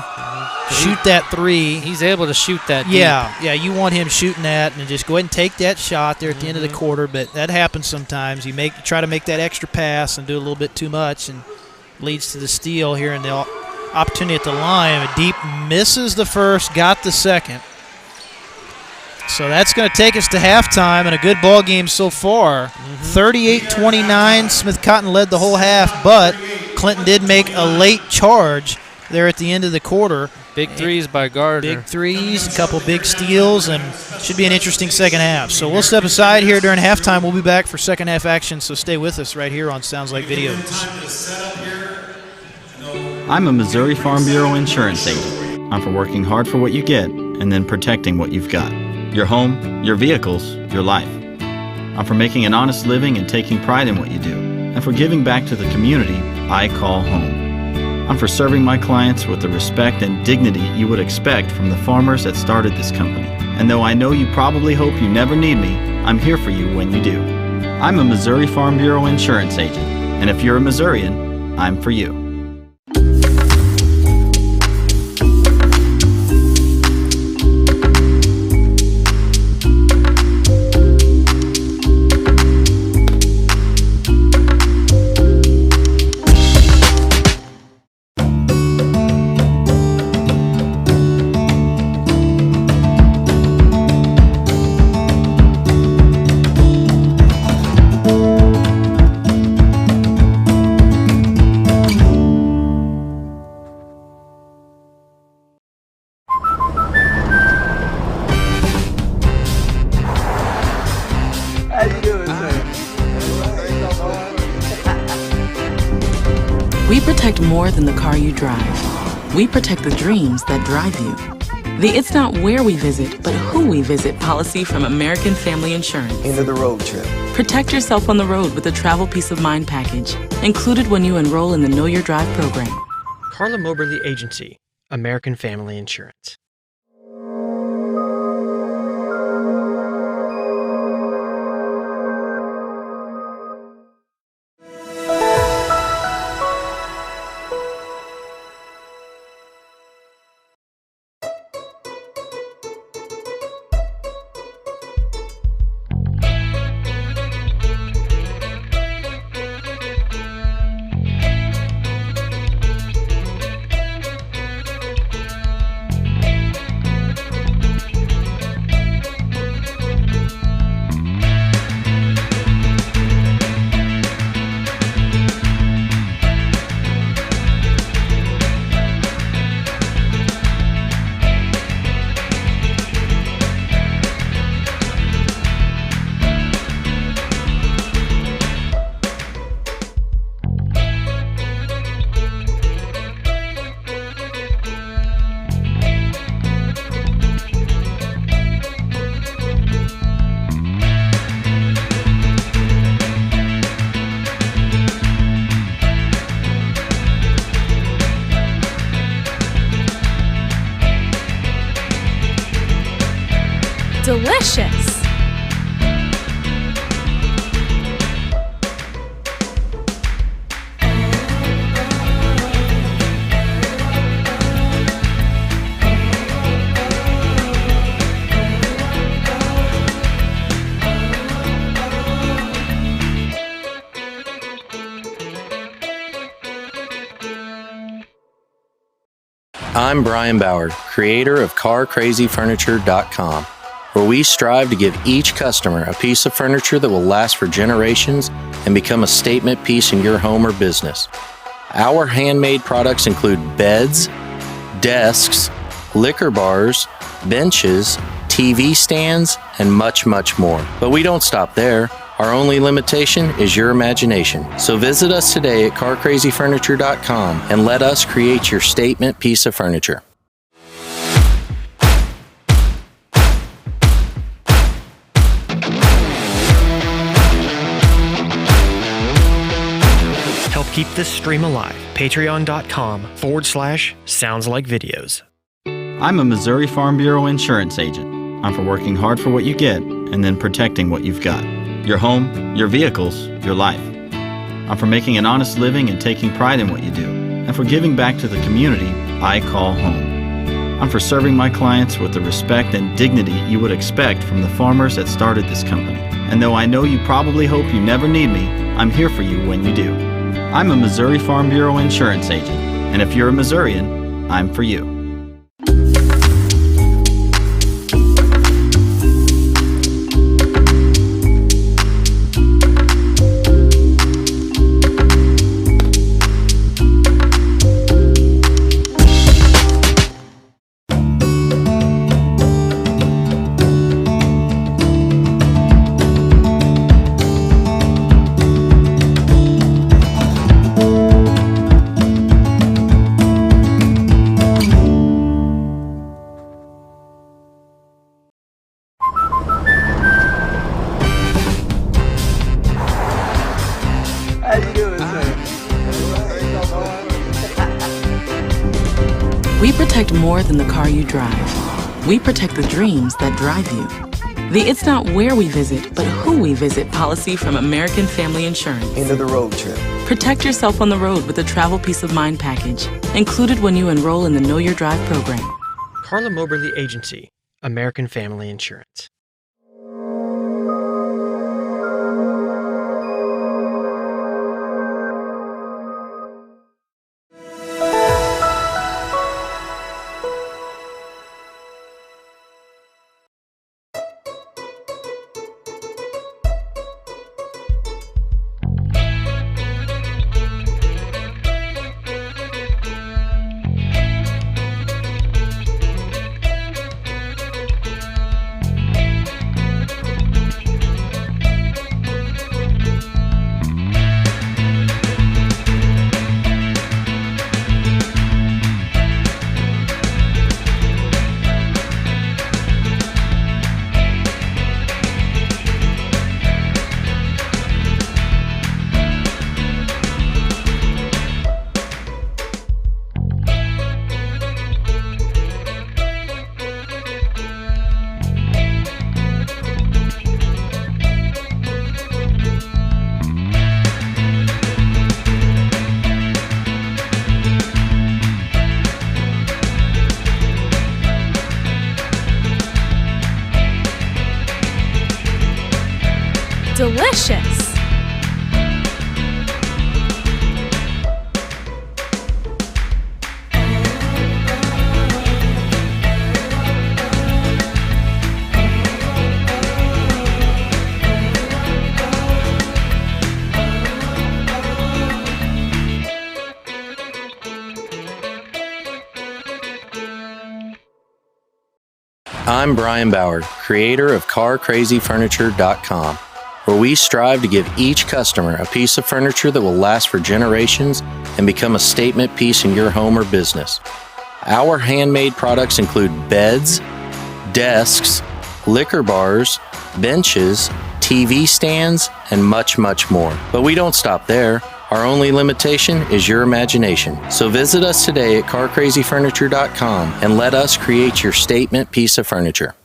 shoot that three. He's able to shoot that deep. Yeah, you want him shooting that and just go ahead and take that shot there at the end of the quarter, but that happens sometimes. You try to make that extra pass and do a little bit too much, and leads to the steal here in the opportunity at the line. Deep misses the first, got the second. So that's going to take us to halftime, and a good ball game so far. 38-29, Smith Cotton led the whole half, but Clinton did make a late charge there at the end of the quarter. Big threes by Gardner. Big threes, a couple big steals, and should be an interesting second half. So we'll step aside here during halftime. We'll be back for second half action, so stay with us right here on Sounds Like Videos. I'm a Missouri Farm Bureau insurance agent. I'm for working hard for what you get and then protecting what you've got. Your home, your vehicles, your life. I'm for making an honest living and taking pride in what you do, and for giving back to the community I call home. I'm for serving my clients with the respect and dignity you would expect from the farmers that started this company. And though I know you probably hope you never need me, I'm here for you when you do. I'm a Missouri Farm Bureau insurance agent, and if you're a Missourian, I'm for you. We protect more than the car you drive. We protect the dreams that drive you. The It's Not Where We Visit, but Who We Visit policy from American Family Insurance. End of the road trip. Protect yourself on the road with the Travel Peace of Mind package, included when you enroll in the Know Your Drive program. Carla Moberly Agency, American Family Insurance. Delicious. I'm Brian Bauer, creator of CarCrazyFurniture.com, where we strive to give each customer a piece of furniture that will last for generations and become a statement piece in your home or business. Our handmade products include beds, desks, liquor bars, benches, TV stands, and much, much more. But we don't stop there. Our only limitation is your imagination. So visit us today at CarCrazyFurniture.com and let us create your statement piece of furniture. Help keep this stream alive. Patreon.com/SoundsLikeVideos. I'm a Missouri Farm Bureau insurance agent. I'm for working hard for what you get and then protecting what you've got. Your home, your vehicles, your life. I'm for making an honest living and taking pride in what you do, and for giving back to the community I call home. I'm for serving my clients with the respect and dignity you would expect from the farmers that started this company. And though I know you probably hope you never need me, I'm here for you when you do. I'm a Missouri Farm Bureau insurance agent, and if you're a Missourian, I'm for you. We protect more than the car you drive. We protect the dreams that drive you. The "It's not where we visit, but who we visit" policy from American Family Insurance. End of the road trip. Protect yourself on the road with the Travel Peace of Mind package, included when you enroll in the Know Your Drive program. Carla Moberly Agency, American Family Insurance. Delicious! I'm Brian Bauer, creator of CarCrazyFurniture.com, where we strive to give each customer a piece of furniture that will last for generations and become a statement piece in your home or business. Our handmade products include beds, desks, liquor bars, benches, TV stands, and much, much more. But we don't stop there. Our only limitation is your imagination. So visit us today at CarCrazyFurniture.com and let us create your statement piece of furniture.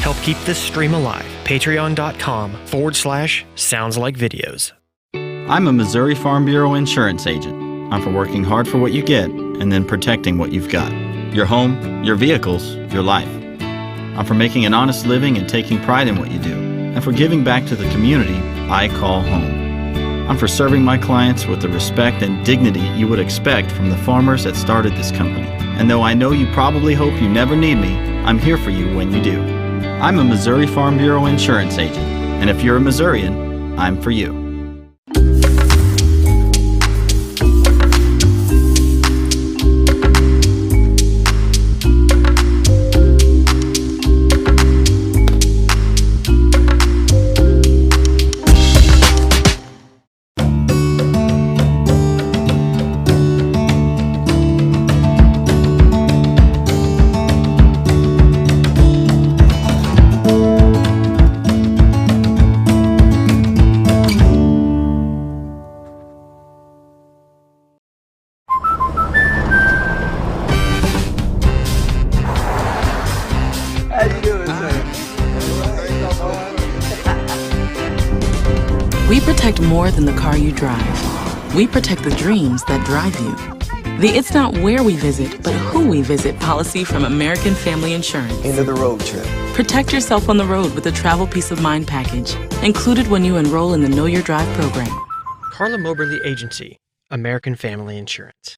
Help keep this stream alive. Patreon.com/SoundsLikeVideos. I'm a Missouri Farm Bureau insurance agent. I'm for working hard for what you get and then protecting what you've got. Your home, your vehicles, your life. I'm for making an honest living and taking pride in what you do, and for giving back to the community I call home. I'm for serving my clients with the respect and dignity you would expect from the farmers that started this company. And though I know you probably hope you never need me, I'm here for you when you do. I'm a Missouri Farm Bureau insurance agent, and if you're a Missourian, I'm for you. We protect more than the car you drive. We protect the dreams that drive you. The It's Not Where We Visit, but Who We Visit policy from American Family Insurance. End of the road trip. Protect yourself on the road with the Travel Peace of Mind package, included when you enroll in the Know Your Drive program. Carla Moberly Agency, American Family Insurance.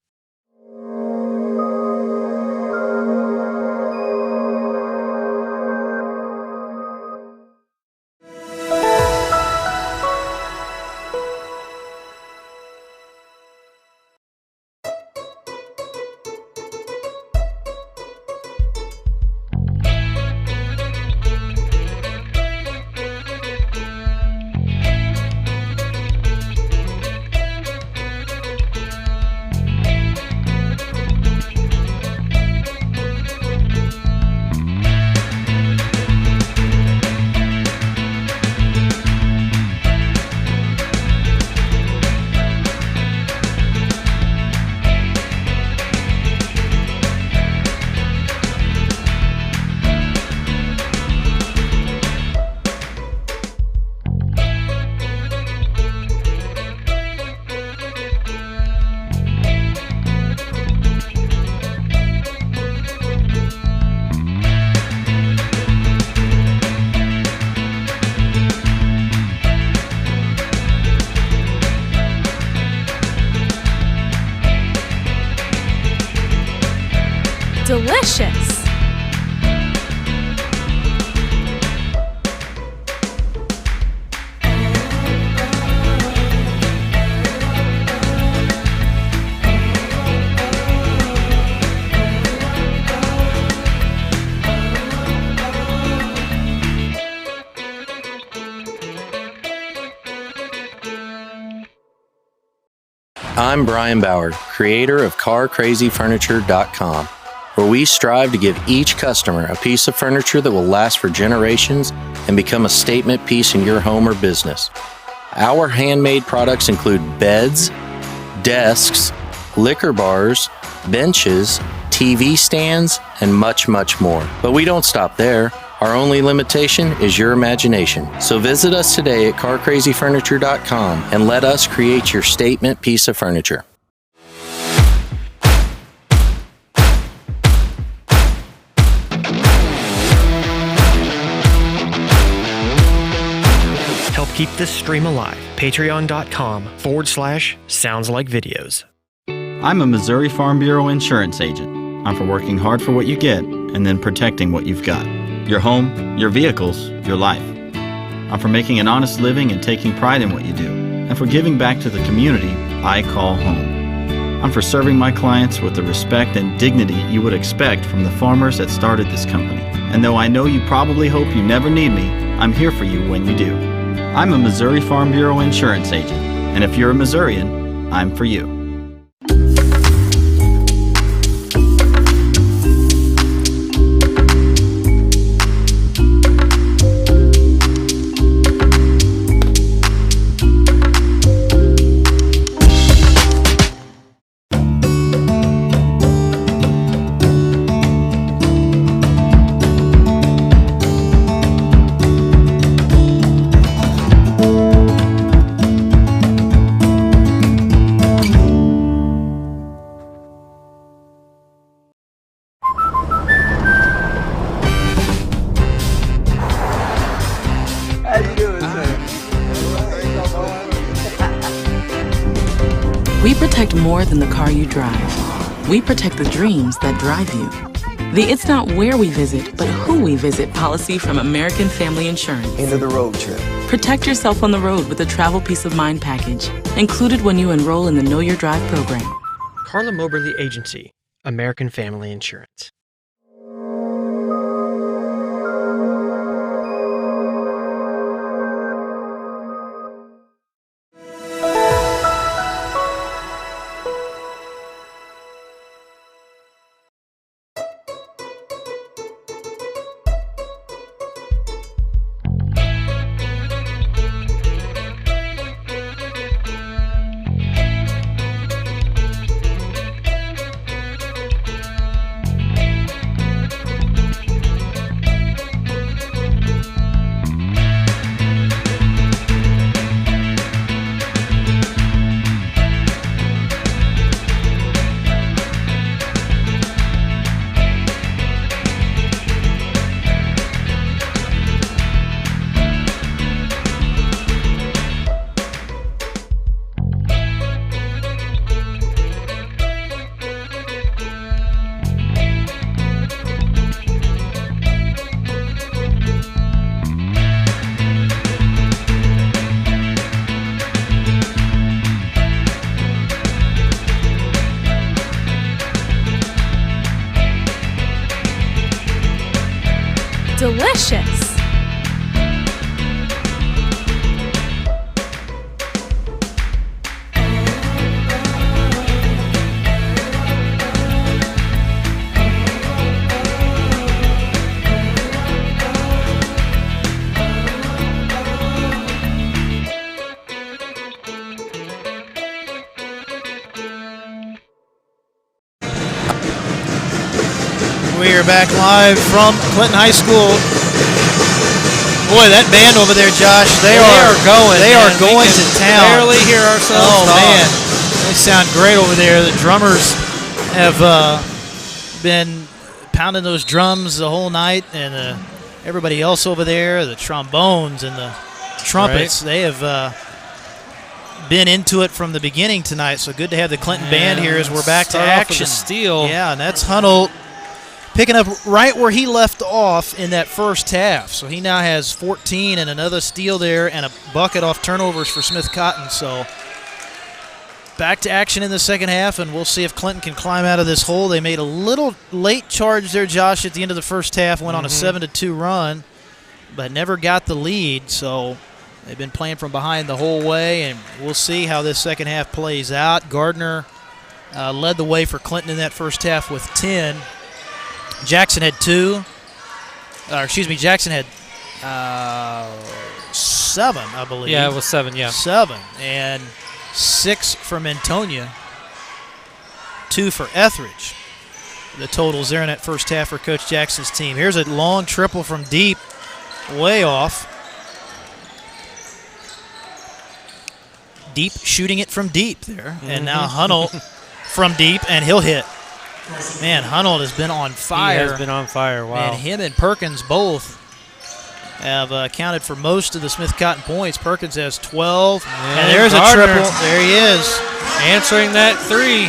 Delicious! I'm Brian Bauer, creator of CarCrazyFurniture.com, where we strive to give each customer a piece of furniture that will last for generations and become a statement piece in your home or business. Our handmade products include beds, desks, liquor bars, benches, TV stands, and much, much more. But we don't stop there. Our only limitation is your imagination. So visit us today at CarCrazyFurniture.com and let us create your statement piece of furniture. Help keep this stream alive. Patreon.com/Sounds Like Videos. I'm a Missouri Farm Bureau insurance agent. I'm for working hard for what you get and then protecting what you've got. Your home, your vehicles, your life. I'm for making an honest living and taking pride in what you do, and for giving back to the community I call home. I'm for serving my clients with the respect and dignity you would expect from the farmers that started this company. And though I know you probably hope you never need me, I'm here for you when you do. I'm a Missouri Farm Bureau insurance agent, and if you're a Missourian, I'm for you. We protect more than the car you drive. We protect the dreams that drive you. The It's Not Where We Visit, but Who We Visit policy from American Family Insurance. End of the road trip. Protect yourself on the road with the Travel Peace of Mind package, included when you enroll in the Know Your Drive program. Carla Moberly Agency, American Family Insurance. Delicious. We are back live from Clinton High School. Boy, that band over there, Josh, they are going. They are going to town. Barely hear ourselves. Oh man, they sound great over there. The drummers have been pounding those drums the whole night, and everybody else over there, the trombones and the trumpets, they have been into it from the beginning tonight. So good to have the Clinton band here as we're back to action. Steal. Yeah, and that's Hunnell picking up right where he left off in that first half. So he now has 14 and another steal there and a bucket off turnovers for Smith Cotton. So back to action in the second half, and we'll see if Clinton can climb out of this hole. They made a little late charge there, Josh, at the end of the first half, went on a 7-2 run, but never got the lead. So they've been playing from behind the whole way, and we'll see how this second half plays out. Gardner led the way for Clinton in that first half with 10. Jackson had 2. Jackson had 7, I believe. Yeah, it was 7, yeah. 7. And 6 for Mintonia. 2 for Etheridge. The totals there in that first half for Coach Jackson's team. Here's a long triple from deep, way off. Deep shooting it from deep there. And now Hunnell from deep, and he'll hit. Man, Hunnell has been on fire. He has been on fire, wow. And him and Perkins both have accounted for most of the Smith Cotton points. Perkins has 12, and there's Gardner. a triple. There he is. Answering that 3.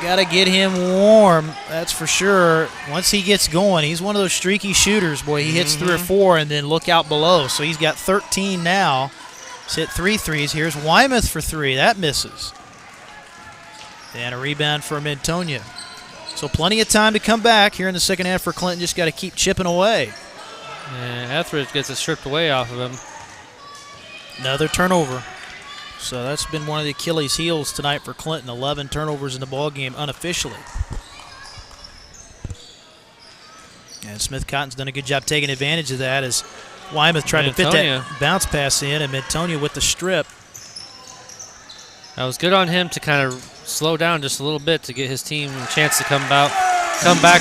Got to get him warm, that's for sure. Once he gets going, he's one of those streaky shooters, boy. He hits 3 or 4 and then look out below. So he's got 13 now. He's hit 3 threes. Here's Wymoth for 3. That misses. And a rebound for Mintonia. So plenty of time to come back here in the second half for Clinton. Just got to keep chipping away. And Etheridge gets it stripped away off of him. Another turnover. So that's been one of the Achilles' heels tonight for Clinton. 11 turnovers in the ballgame unofficially. And Smith Cotton's done a good job taking advantage of that as Wymoth tried to fit that bounce pass in, and Mintonia with the strip. That was good on him to kind of slow down just a little bit to get his team a chance to come back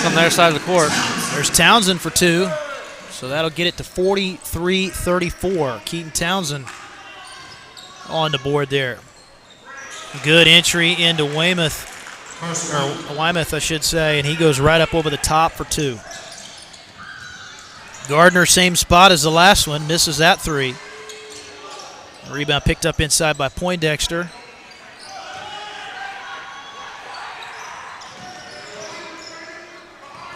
on their side of the court. There's Townsend for 2. So that'll get it to 43-34. Keaton Townsend on the board there. Good entry into Wymoth, I should say, and he goes right up over the top for 2. Gardner, same spot as the last one, misses that 3. Rebound picked up inside by Poindexter.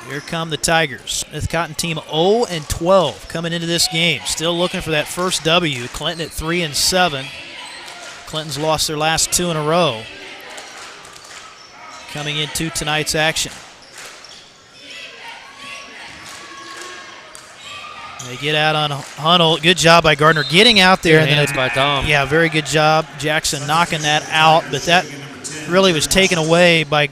Here come the Tigers. Smith Cotton team 0-12 coming into this game. Still looking for that first W. Clinton at 3-7. Clinton's lost their last 2 in a row. Coming into tonight's action. They get out on Hunnell. Good job by Gardner getting out there. Good hands by Dom. Yeah, very good job. Jackson knocking that out, but that really was taken away by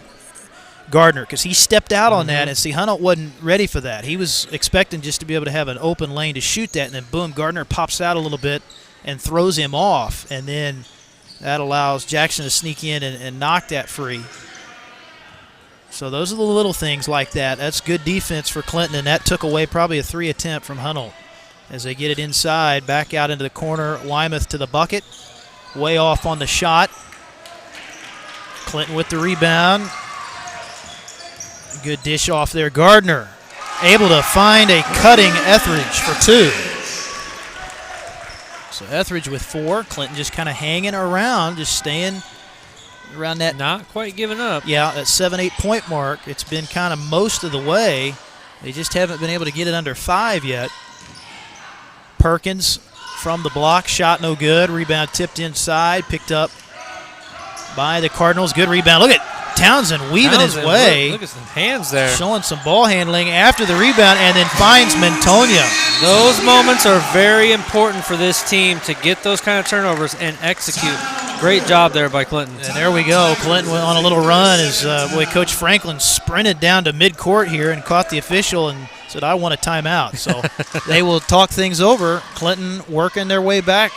Gardner because he stepped out on that, and see, Hunnell wasn't ready for that. He was expecting just to be able to have an open lane to shoot that, and then boom, Gardner pops out a little bit and throws him off, and then that allows Jackson to sneak in and knock that free. So those are the little things like that. That's good defense for Clinton, and that took away probably a 3 attempt from Hunnell. As they get it inside, back out into the corner, Wymoth to the bucket. Way off on the shot. Clinton with the rebound. Good dish off there. Gardner able to find a cutting Etheridge for 2. So Etheridge with 4. Clinton just kind of hanging around, just staying around that. Not quite giving up. Yeah, that 7-8 point mark. It's been kind of most of the way. They just haven't been able to get it under 5 yet. Perkins from the block, shot no good. Rebound tipped inside, picked up by the Cardinals. Good rebound. Look at Townsend weaving his way. Look at some hands there. Showing some ball handling after the rebound, and then finds Mentonia. Those moments are very important for this team to get those kind of turnovers and execute. Great job there by Clinton. And there we go. Clinton went on a little run as Coach Franklin sprinted down to midcourt here and caught the official and said, I want a timeout. So they will talk things over. Clinton working their way back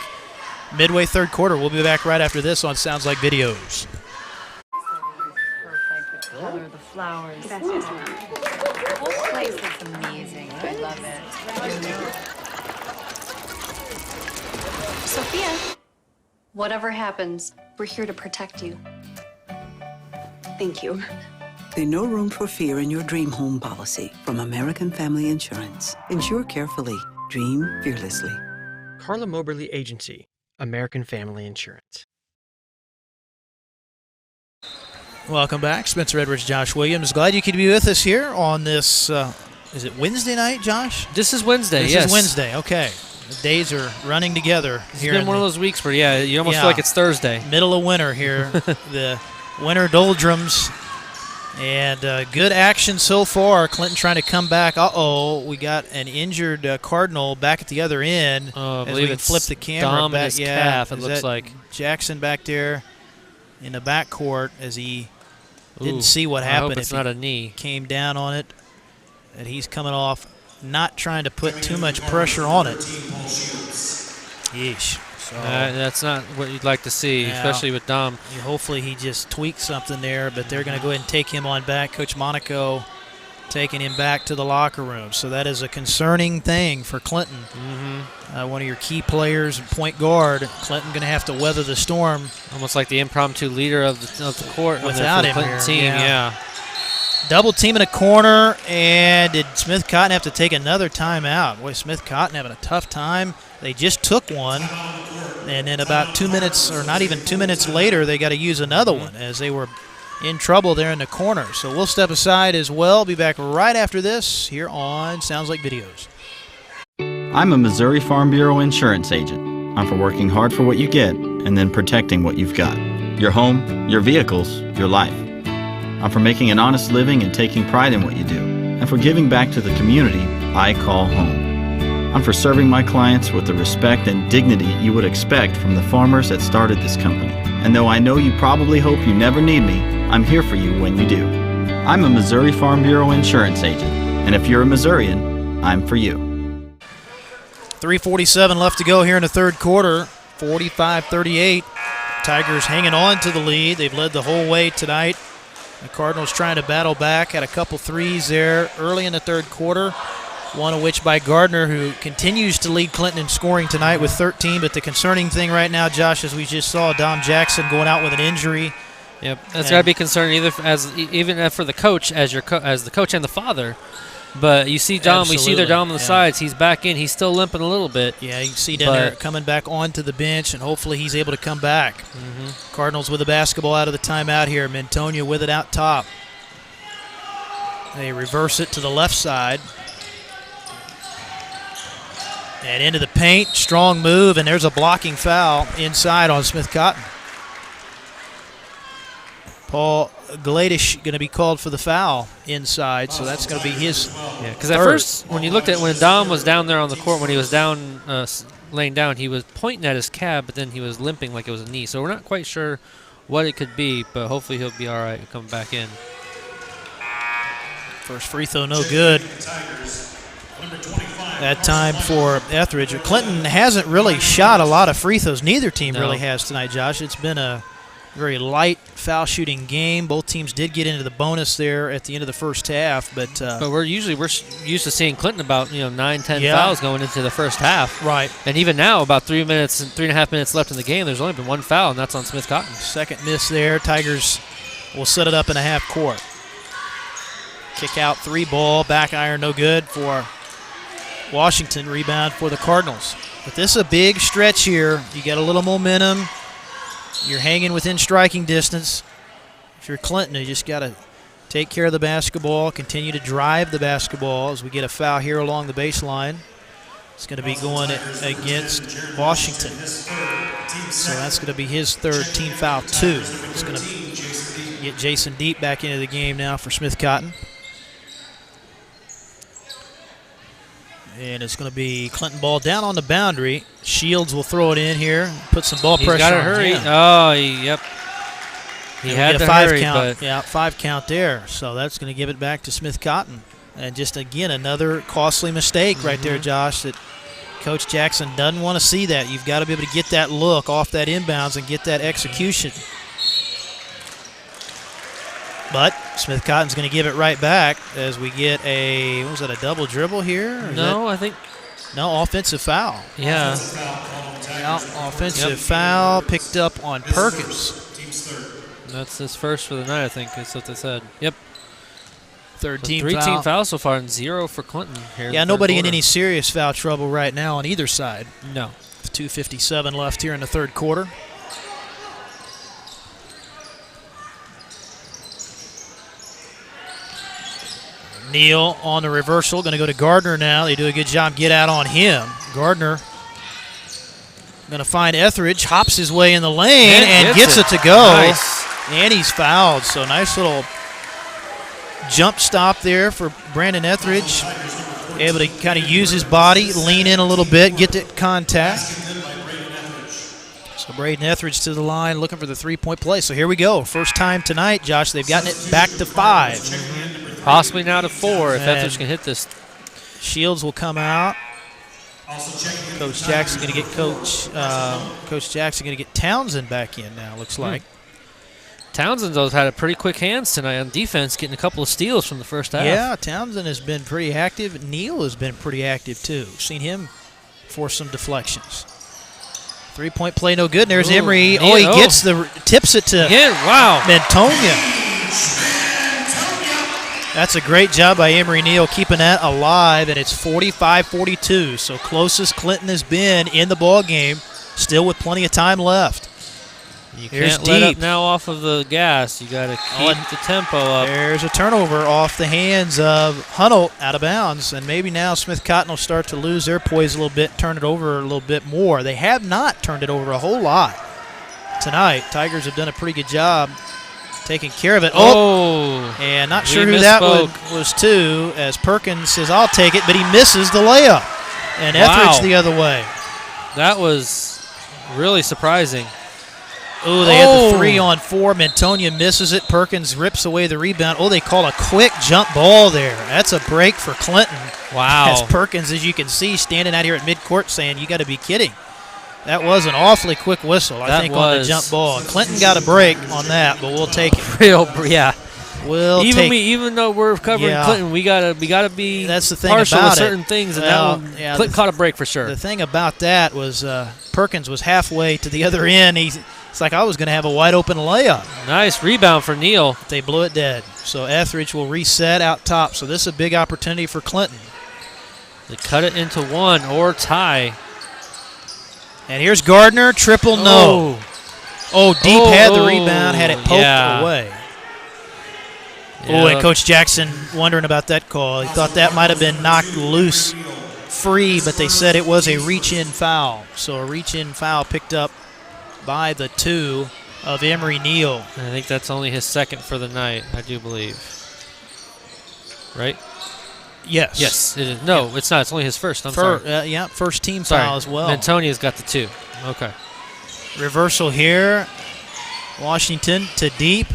midway third quarter. We'll be back right after this on Sounds Like Videos. Perfect. The color, the flowers. The whole place is amazing. I love it. Sophia, whatever happens, we're here to protect you. Thank you. There's no room for fear in your dream home policy from American Family Insurance. Insure carefully. Dream fearlessly. Carla Moberly Agency, American Family Insurance. Welcome back. Spencer Edwards, Josh Williams. Glad you could be with us here on this, is it Wednesday night, Josh? This is Wednesday, This is Wednesday, okay. The days are running together. It's been one of those weeks where, you almost feel like it's Thursday. Middle of winter here. The winter doldrums. And good action so far. Clinton trying to come back. Uh-oh, we got an injured Cardinal back at the other end. I as believe we can it's flip the camera Dom back. and his calf, it looks like. Jackson back there in the backcourt as he didn't see what happened. I hope it's not a knee. Came down on it. And he's coming off, not trying to put too much pressure on it. Yeesh. So, that's not what you'd like to see, especially with Dom. Hopefully he just tweaked something there, but they're going to go ahead and take him on back. Coach Monaco taking him back to the locker room. So that is a concerning thing for Clinton. One of your key players, point guard. Clinton going to have to weather the storm. Almost like the impromptu leader of the court without him Clinton here. Team. Yeah. Double team in a corner, and did Smith Cotton have to take another timeout? Boy, Smith Cotton having a tough time. They just took one, and then about 2 minutes, or not even 2 minutes later, they got to use another one as they were in trouble there in the corner. So we'll step aside as well. Be back right after this here on Sounds Like Videos. I'm a Missouri Farm Bureau insurance agent. I'm for working hard for what you get and then protecting what you've got. Your home, your vehicles, your life. I'm for making an honest living and taking pride in what you do, and for giving back to the community I call home. I'm for serving my clients with the respect and dignity you would expect from the farmers that started this company. And though I know you probably hope you never need me, I'm here for you when you do. I'm a Missouri Farm Bureau insurance agent, and if you're a Missourian, I'm for you. 3:47 left to go here in the third quarter, 45-38. Tigers hanging on to the lead. They've led the whole way tonight. The Cardinals trying to battle back. Had a couple threes there early in the third quarter, one of which by Gardner, who continues to lead Clinton in scoring tonight with 13. But the concerning thing right now, Josh, as we just saw, Dom Jackson going out with an injury. Yep, that's got to be concerning even for the coach as the coach and the father. But you see Dom, we see their Dom on the sides. He's back in. He's still limping a little bit. Yeah, you can see down there coming back onto the bench, and hopefully he's able to come back. Cardinals with the basketball out of the timeout here. Mentonia with it out top. They reverse it to the left side. And into the paint, strong move, and there's a blocking foul inside on Smith Cotton. Paul Gladish going to be called for the foul inside, so that's going to be his. Yeah, because at first, when you looked at when Dom was down there on the court, when he was down, laying down, he was pointing at his calf, but then he was limping like it was a knee. So we're not quite sure what it could be, but hopefully he'll be all right coming back in. First free throw, no good. That time for Etheridge. Clinton hasn't really shot a lot of free throws. Neither team really has tonight, Josh. It's been a very light foul shooting game. Both teams did get into the bonus there at the end of the first half, but we're used to seeing Clinton about 9, 10 fouls going into the first half. Right. And even now, about 3.5 minutes left in the game, there's only been one foul, and that's on Smith Cotton. Second miss there. Tigers will set it up in a half court. Kick out 3 ball, back iron, no good for Washington. Rebound for the Cardinals. But this is a big stretch here. You get a little momentum. You're hanging within striking distance. If you're Clinton, you just got to take care of the basketball, continue to drive the basketball as we get a foul here along the baseline. It's going to be going against Washington. So that's going to be his third team foul, 2. It's going to get Jason Deep back into the game now for Smith Cotton. And it's going to be Clinton ball down on the boundary. Shields will throw it in here, put some ball pressure on. He's got to hurry. Oh, yep. He had a to 5 hurry, count. Yeah, 5 count there. So that's going to give it back to Smith Cotton. And just, again, another costly mistake right there, Josh, that Coach Jackson doesn't want to see that. You've got to be able to get that look off that inbounds and get that execution. But Smith Cotton's going to give it right back as we get a, what was that, a double dribble here? No, I think. No, offensive foul. Yeah. Offensive foul picked up on Perkins. That's his first for the night, I think. That's what they said. Yep. Third team foul. 3 team fouls so far and 0 for Clinton here. Yeah, nobody in any serious foul trouble right now on either side. No. 2:57 left here in the third quarter. Neal on the reversal, going to go to Gardner now. They do a good job get out on him. Gardner going to find Etheridge, hops his way in the lane and gets it to go. Nice. And he's fouled, so nice little jump stop there for Brandon Etheridge. Able to kind of use his body, lean in a little bit, get that contact. So Braden Etheridge to the line looking for the three-point play. So here we go. First time tonight, Josh, they've gotten it back to 5. Possibly now to 4 if Etheridge can hit this. Shields will come out. Coach Jackson going to get Coach Jackson going to get Townsend back in now, looks like. Townsend, though, had a pretty quick hands tonight on defense, getting a couple of steals from the first half. Yeah, Townsend has been pretty active. Neal has been pretty active, too. Seen him force some deflections. Three-point play, no good. And there's Emery. Tips it to Mantonia. That's a great job by Emery Neal keeping that alive, and it's 45-42. So closest Clinton has been in the ball game, still with plenty of time left. You can't let up now off of the gas. You got to keep the tempo up. There's a turnover off the hands of Hunnell out of bounds, and maybe now Smith Cotton will start to lose their poise a little bit, turn it over a little bit more. They have not turned it over a whole lot tonight. Tigers have done a pretty good job taking care of it. And not sure who that was to, as Perkins says, I'll take it, but he misses the layup. And Etheridge the other way. That was really surprising. Oh, they had the 3-on-4. Mantonia misses it. Perkins rips away the rebound. Oh, they call a quick jump ball there. That's a break for Clinton. Wow. As Perkins, as you can see, standing out here at midcourt saying, you got to be kidding. That was an awfully quick whistle, I think, on the jump ball. Clinton got a break on that, but we'll take it. Even though we're covering Clinton, we gotta be That's the thing partial about to certain things, and Clinton caught a break for sure. The thing about that was Perkins was halfway to the other end. It's like I was going to have a wide open layup. Nice rebound for Neal. They blew it dead. So Etheridge will reset out top. So this is a big opportunity for Clinton. They cut it into 1 or tie. And here's Gardner, triple no. Deep had the rebound, had it poked away. Oh, and Coach Jackson wondering about that call. He thought that might have been knocked loose free, but they said it was a reach-in foul. So a reach-in foul picked up by the 2 of Emory Neal. And I think that's only his second for the night, I do believe. Right? Yes. Yes, it is. No, it's not. It's only his first. I'm sorry. Yeah, first team Sorry. foul as well. Antonia's got the 2. Okay. Reversal here. Washington to deep.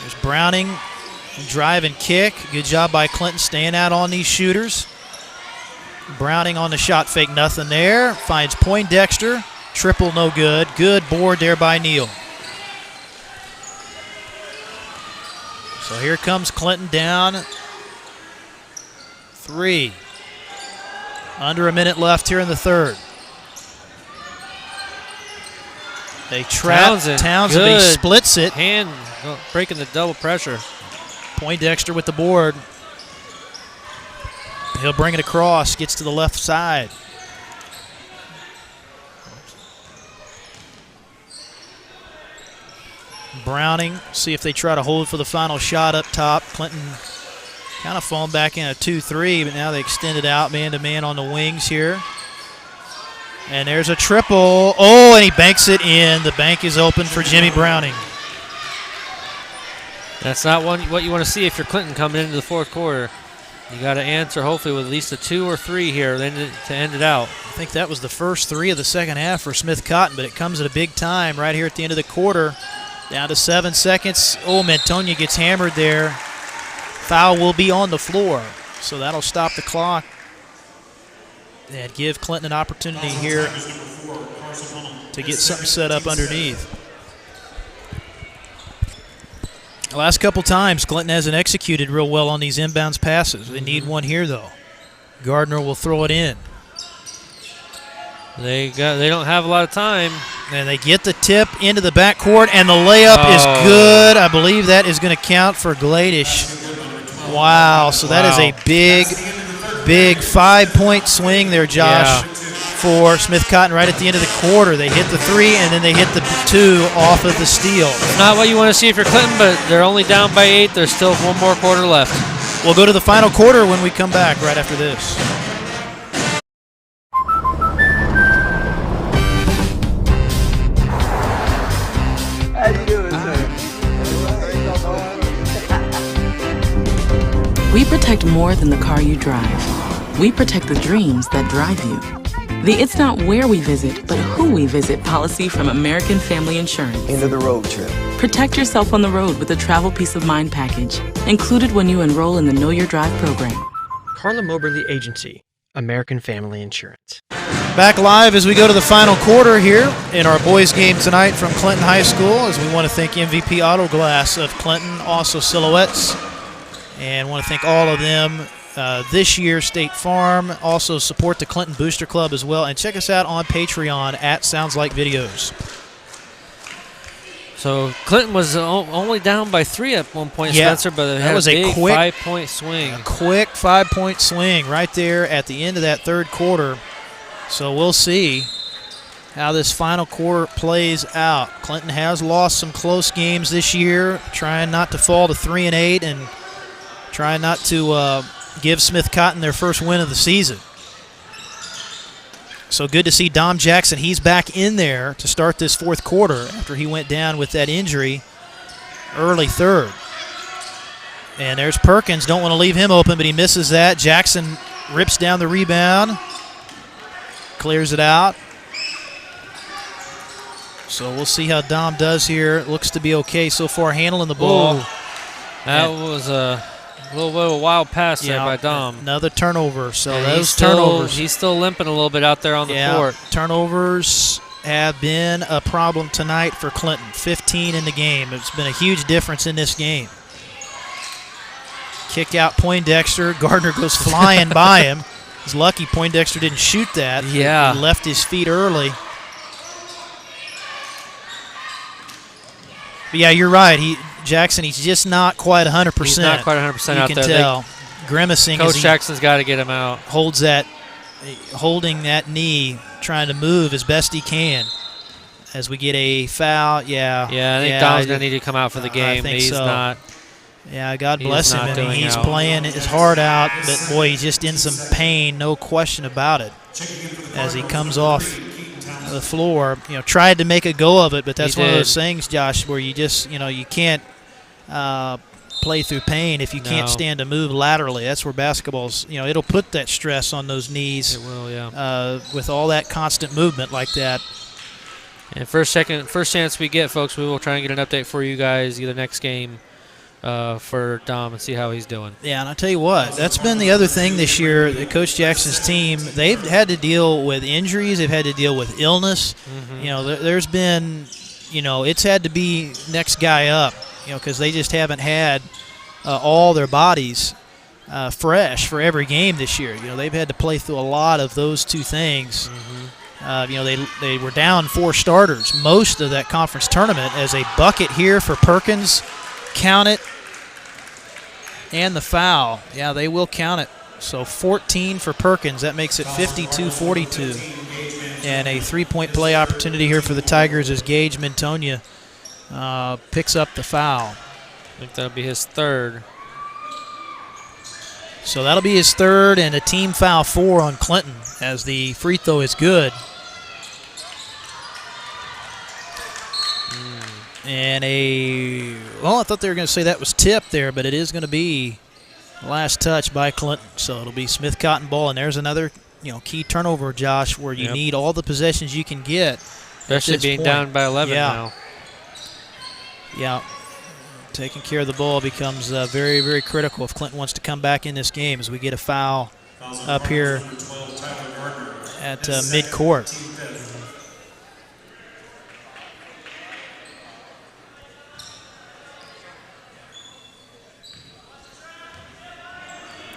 There's Browning. Drive and kick. Good job by Clinton staying out on these shooters. Browning on the shot fake. Nothing there. Finds Poindexter. Triple no good. Good board there by Neal. So here comes Clinton down 3. Under a minute left here in the third. They trap Townsend. He splits it. Hand breaking the double pressure. Poindexter with the board. He'll bring it across. Gets to the left side. Browning. See if they try to hold for the final shot up top. Clinton kind of falling back in a 2-3, but now they extend it out man-to-man on the wings here. And there's a triple. Oh, and he banks it in. The bank is open for Jimmy Browning. That's not what you want to see if you're Clinton coming into the fourth quarter. You got to answer hopefully with at least a 2 or 3 here to end it out. I think that was the first 3 of the second half for Smith Cotton, but it comes at a big time right here at the end of the quarter. Down to 7 seconds. Oh, Mantonia gets hammered there. Foul will be on the floor, so that'll stop the clock and give Clinton an opportunity here to get something set up underneath. The last couple times, Clinton hasn't executed real well on these inbounds passes. They need one here, though. Gardner will throw it in. They don't have a lot of time. And they get the tip into the backcourt, and the layup is good. I believe that is going to count for Gladish. Wow, so that is a big 5-point swing there, Josh, for Smith Cotton right at the end of the quarter. They hit the 3, and then they hit the 2 off of the steal. Not what you want to see if you're Clinton, but they're only down by 8. There's still 1 more quarter left. We'll go to the final quarter when we come back right after this. How you doing, sir? We protect more than the car you drive. We protect the dreams that drive you. The It's Not Where We Visit, but Who We Visit policy from American Family Insurance. End of the road trip. Protect yourself on the road with the Travel Peace of Mind package, included when you enroll in the Know Your Drive program. Carla Moberly Agency, American Family Insurance. Back live as we go to the final quarter here in our boys game tonight from Clinton High School, as we want to thank MVP Auto Glass of Clinton, also Silhouettes, and want to thank all of them. This year, State Farm. Also support the Clinton Booster Club as well. And check us out on Patreon at Sounds Like Videos. So Clinton was only down by 3 at one point, Spencer, but it was a quick 5-point swing. A quick 5-point swing right there at the end of that third quarter. So we'll see how this final quarter plays out. Clinton has lost some close games this year, trying not to fall to 3-8 and trying not to give Smith Cotton their first win of the season. So good to see Dom Jackson. He's back in there to start this fourth quarter after he went down with that injury early third. And there's Perkins. Don't want to leave him open, but he misses that. Jackson rips down the rebound, clears it out. So we'll see how Dom does here. Looks to be okay so far handling the ball. Ooh, that was a little bit of a wild pass there by Dom. Another turnover. So and those turnovers. He's still limping a little bit out there on the court. Turnovers have been a problem tonight for Clinton. 15 in the game. It's been a huge difference in this game. Kick out Poindexter. Gardner goes flying by him. He's lucky Poindexter didn't shoot that. Yeah. He left his feet early. But yeah, you're right. Jackson, he's just not quite 100%. He's not quite 100% out there. You can tell. Grimacing. Coach Jackson's got to get him out. Holding that knee, trying to move as best he can. as we get a foul. Yeah, I think Dom's going to need to come out for the game. I think He's so. not. Yeah, God bless him. not I mean, doing he's out. playing his heart out, but boy, he's just in some pain, no question about it. As he comes off the floor, tried to make a go of it, but that's one of those things, Josh, where you just, you can't play through pain if you can't stand to move laterally. That's where basketball's, it'll put that stress on those knees. It will, yeah. With all that constant movement like that. And first chance we get, folks, we will try and get an update for you guys either next game for Dom and see how he's doing. Yeah, and I'll tell you what, that's been the other thing this year. Coach Jackson's team, they've had to deal with injuries. They've had to deal with illness. There's been, it's had to be next guy up, because they just haven't had all their bodies fresh for every game this year. They've had to play through a lot of those two things. They were down 4 starters most of that conference tournament. As a bucket here for Perkins, count it, and the foul. Yeah, they will count it. So 14 for Perkins. That makes it 52-42. And a 3-point play opportunity here for the Tigers as Gage Mintonia picks up the foul. I think that'll be his third. So that'll be his third, and a team foul 4 on Clinton as the free throw is good. And I thought they were going to say that was tipped there, but it is going to be last touch by Clinton. So it'll be Smith Cotton ball, and there's another key turnover, Josh, where you need all the possessions you can get. Especially being down by 11 now. Yeah. Taking care of the ball becomes very, very critical if Clinton wants to come back in this game, as we get a foul up here at midcourt.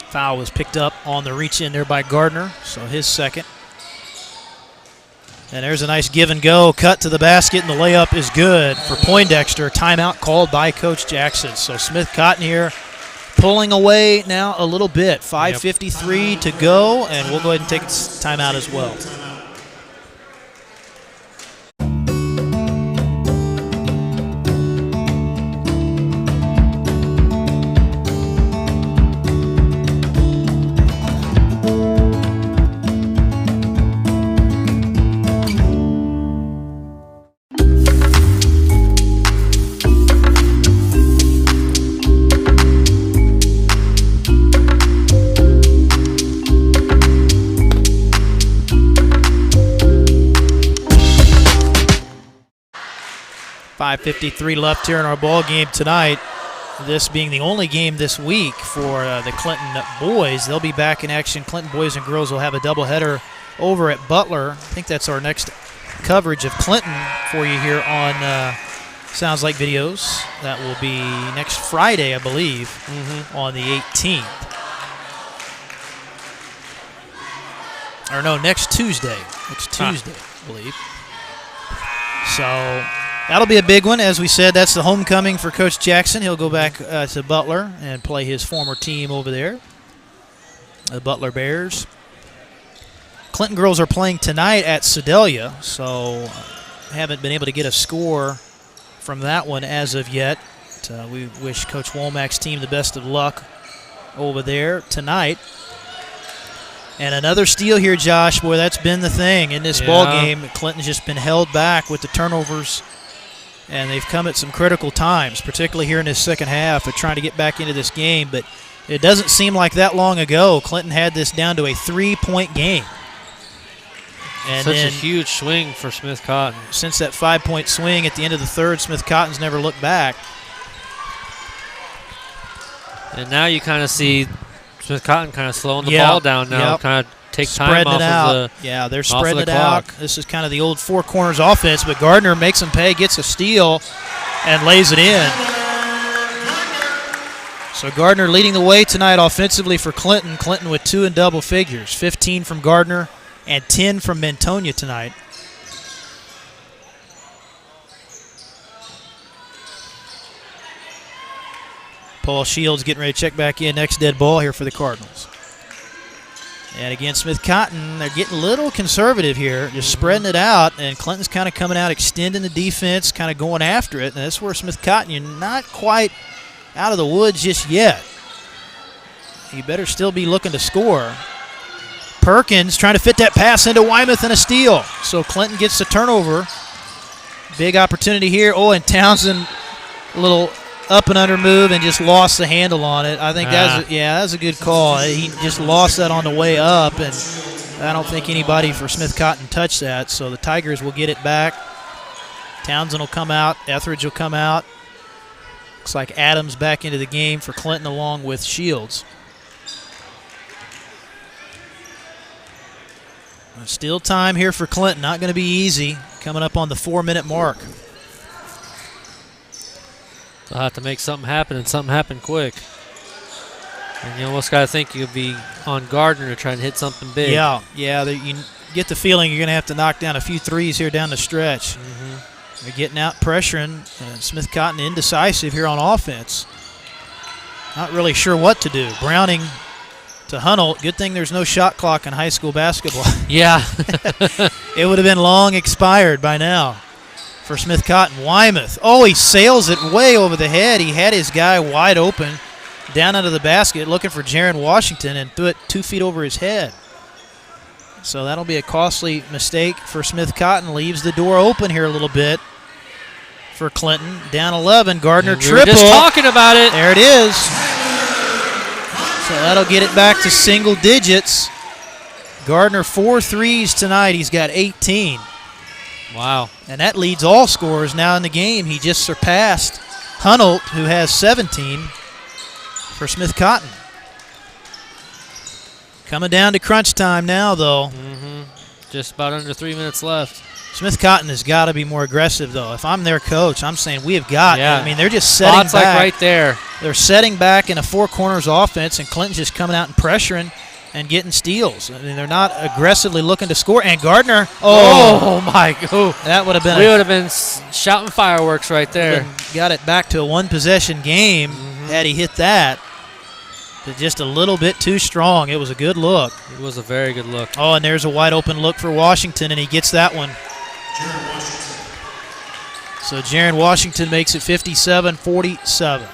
Foul was picked up on the reach in there by Gardner, so his second. And there's a nice give and go, cut to the basket, and the layup is good for Poindexter. Timeout called by Coach Jackson. So Smith Cotton here pulling away now a little bit. 5:53 to go, and we'll go ahead and take a timeout as well. .53 left here in our ball game tonight. This being the only game this week for the Clinton boys. They'll be back in action. Clinton boys and girls will have a doubleheader over at Butler. I think that's our next coverage of Clinton for you here on Sounds Like Videos. That will be next Friday, I believe, on the 18th. Or no, next Tuesday. Next Tuesday, I believe. So that'll be a big one. As we said, that's the homecoming for Coach Jackson. He'll go back to Butler and play his former team over there, the Butler Bears. Clinton girls are playing tonight at Sedalia, so haven't been able to get a score from that one as of yet. We wish Coach Womack's team the best of luck over there tonight. And another steal here, Josh. Boy, that's been the thing in this ball game. Clinton's just been held back with the turnovers, and they've come at some critical times, particularly here in this second half of trying to get back into this game. But it doesn't seem like that long ago Clinton had this down to a 3-point game. And such a huge swing for Smith Cotton. Since that 5-point swing at the end of the third, Smith Cotton's never looked back. And now you kind of see Smith Cotton kind of slowing the ball down now, kind of take time off of the they're spreading it out. This is kind of the old four corners offense, but Gardner makes them pay, gets a steal, and lays it in. So Gardner leading the way tonight offensively for Clinton. Clinton with 2 in double figures, 15 from Gardner and 10 from Mintonia tonight. Paul Shields getting ready to check back in. Next dead ball here for the Cardinals. And again, Smith Cotton, they're getting a little conservative here, just spreading it out, and Clinton's kind of coming out, extending the defense, kind of going after it. And that's where Smith Cotton, you're not quite out of the woods just yet. You better still be looking to score. Perkins trying to fit that pass into Wymoth and a steal. So Clinton gets the turnover. Big opportunity here. Oh, and Townsend, a little up and under move and just lost the handle on it. I think that's a good call. He just lost that on the way up, and I don't think anybody for Smith Cotton touched that. So the Tigers will get it back. Townsend will come out. Etheridge will come out. Looks like Adams back into the game for Clinton along with Shields. Still time here for Clinton. Not going to be easy. Coming up on the 4-minute mark. They'll have to make something happen, and something happen quick. And you almost got to think you'll be on Gardner to try and hit something big. Yeah. You get the feeling you're going to have to knock down a few threes here down the stretch. They're getting out, pressuring. Smith Cotton indecisive here on offense. Not really sure what to do. Browning to Hunnell. Good thing there's no shot clock in high school basketball. Yeah. It would have been long expired by now for Smith Cotton. Wymoth. Oh, he sails it way over the head. He had his guy wide open down under the basket looking for Jaron Washington and threw it 2 feet over his head. So that'll be a costly mistake for Smith Cotton. Leaves the door open here a little bit for Clinton. Down 11. Gardner triple. We were just talking about it. There it is. So that'll get it back to single digits. Gardner 4 threes tonight. He's got 18. Wow. And that leads all scorers now in the game. He just surpassed Hunnell, who has 17 for Smith Cotton. Coming down to crunch time now, though. Just about under 3 minutes left. Smith Cotton has got to be more aggressive, though. If I'm their coach, I'm saying we have got. Yeah. I mean, they're just setting Spots back. like right there. They're setting back in a four corners offense, and Clinton's just coming out and pressuring and getting steals. I mean, they're not aggressively looking to score. And Gardner, my God. That would have been. We would have been shouting fireworks right there. Got it back to a one-possession game had he hit that. But just a little bit too strong. It was a good look. It was a very good look. Oh, and there's a wide-open look for Washington, and he gets that one. So Jaron Washington makes it 57-47.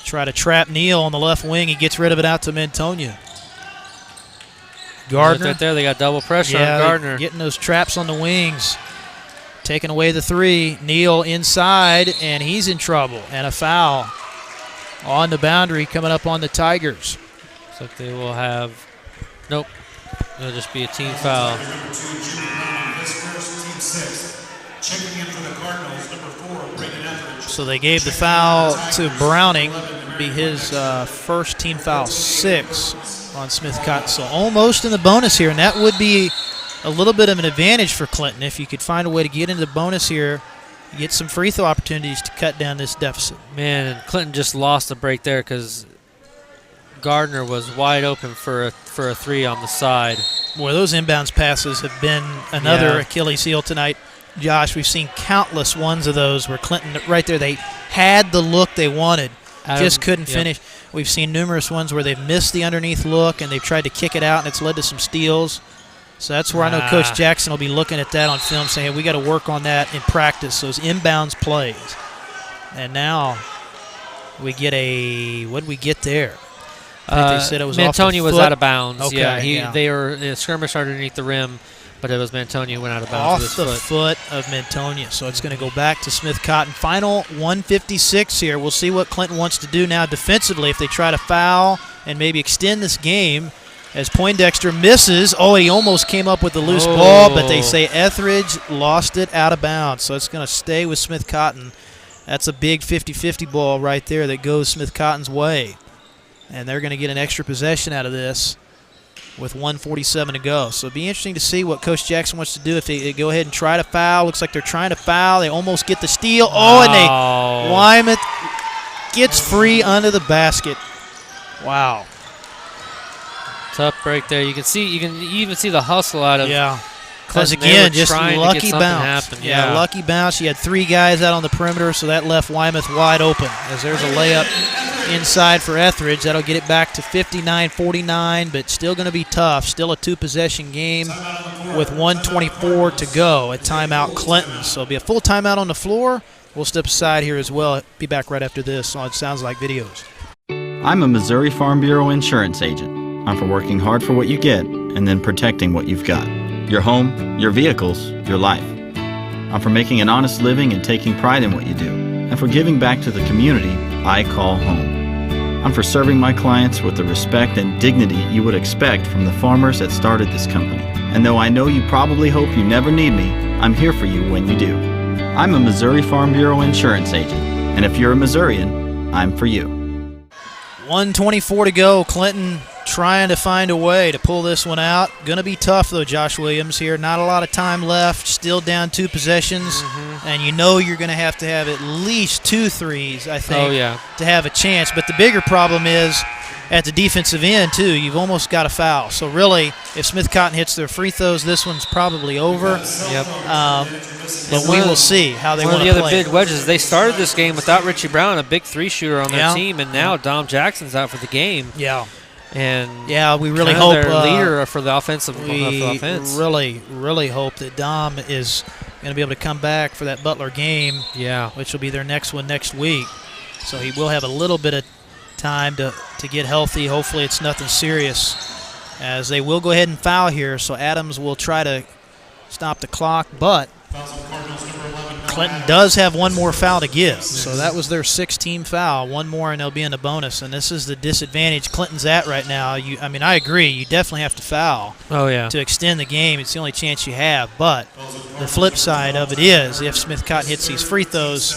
Try to trap Neal on the left wing. He gets rid of it out to Mantonia. Gardner. Right there, they got double pressure on Gardner. Getting those traps on the wings. Taking away the three. Neal inside, and he's in trouble. And a foul on the boundary coming up on the Tigers. Looks like they will have, nope, it'll just be a team foul. So they gave the foul to Browning. It'll be his first team foul, 6 on Smith Cotton. So almost in the bonus here, and that would be a little bit of an advantage for Clinton if you could find a way to get into the bonus here, get some free throw opportunities to cut down this deficit. Man, and Clinton just lost a break there because Gardner was wide open for a three on the side. Boy, those inbounds passes have been another Achilles heel tonight. Josh, we've seen countless ones of those where Clinton, right there, they had the look they wanted, just couldn't finish. We've seen numerous ones where they've missed the underneath look and they've tried to kick it out, and it's led to some steals. So that's where I know Coach Jackson will be looking at that on film, saying, hey, we got to work on that in practice, those inbounds plays. And now we get what did we get there? I think they said it was off the Mantonia was foot. out of bounds. Okay, They were skirmish underneath the rim, but it was Mantonia who went out of bounds Off the foot of Mantonia. So it's going to go back to Smith Cotton. Final 156 here. We'll see what Clinton wants to do now defensively if they try to foul and maybe extend this game. As Poindexter misses. Oh, he almost came up with the loose ball, but they say Etheridge lost it out of bounds. So it's going to stay with Smith Cotton. That's a big 50-50 ball right there that goes Smith Cotton's way. And they're going to get an extra possession out of this with 1:47 to go. So it'll be interesting to see what Coach Jackson wants to do if they go ahead and try to foul. Looks like they're trying to foul. They almost get the steal. And Wymoth gets free under the basket. Wow. Tough break there. You can even see the hustle out of Because again, just lucky bounce. Happen. Yeah, lucky bounce. You had 3 guys out on the perimeter, so that left Weymouth wide open. As there's a layup inside for Etheridge. That'll get it back to 59-49, but still going to be tough. Still a 2-possession game with 1:24 to go at timeout Clinton. So it'll be a full timeout on the floor. We'll step aside here as well. Be back right after this on It Sounds Like Videos. I'm a Missouri Farm Bureau insurance agent. I'm for working hard for what you get and then protecting what you've got. Your home, your vehicles, your life. I'm for making an honest living and taking pride in what you do, and for giving back to the community I call home. I'm for serving my clients with the respect and dignity you would expect from the farmers that started this company. And though I know you probably hope you never need me, I'm here for you when you do. I'm a Missouri Farm Bureau insurance agent, and if you're a Missourian, I'm for you. 1:24 to go. Clinton trying to find a way to pull this one out. Going to be tough, though, Josh Williams here. Not a lot of time left. Still down 2 possessions. And you know you're going to have at least 2 threes, I think, to have a chance. But the bigger problem is at the defensive end, too. You've almost got a foul. So, really, if Smith Cotton hits their free throws, this one's probably over. Yep. But we will see how they want to play. One of the other big wedges, they started this game without Richie Brown, a big 3-shooter on their team, and now Dom Jackson's out for the game. Yeah. And we really hope their leader for the offensive offense. Really hope that Dom is going to be able to come back for that Butler game. Yeah, which will be their next one next week. So he will have a little bit of time to get healthy. Hopefully it's nothing serious, as they will go ahead and foul here. So Adams will try to stop the clock, but Clinton does have one more foul to give. So that was their 6th-team foul. One more and they'll be in the bonus. And this is the disadvantage Clinton's at right now. I agree. You definitely have to foul to extend the game. It's the only chance you have. But the flip side of it is if Smith Cotton hits these free throws,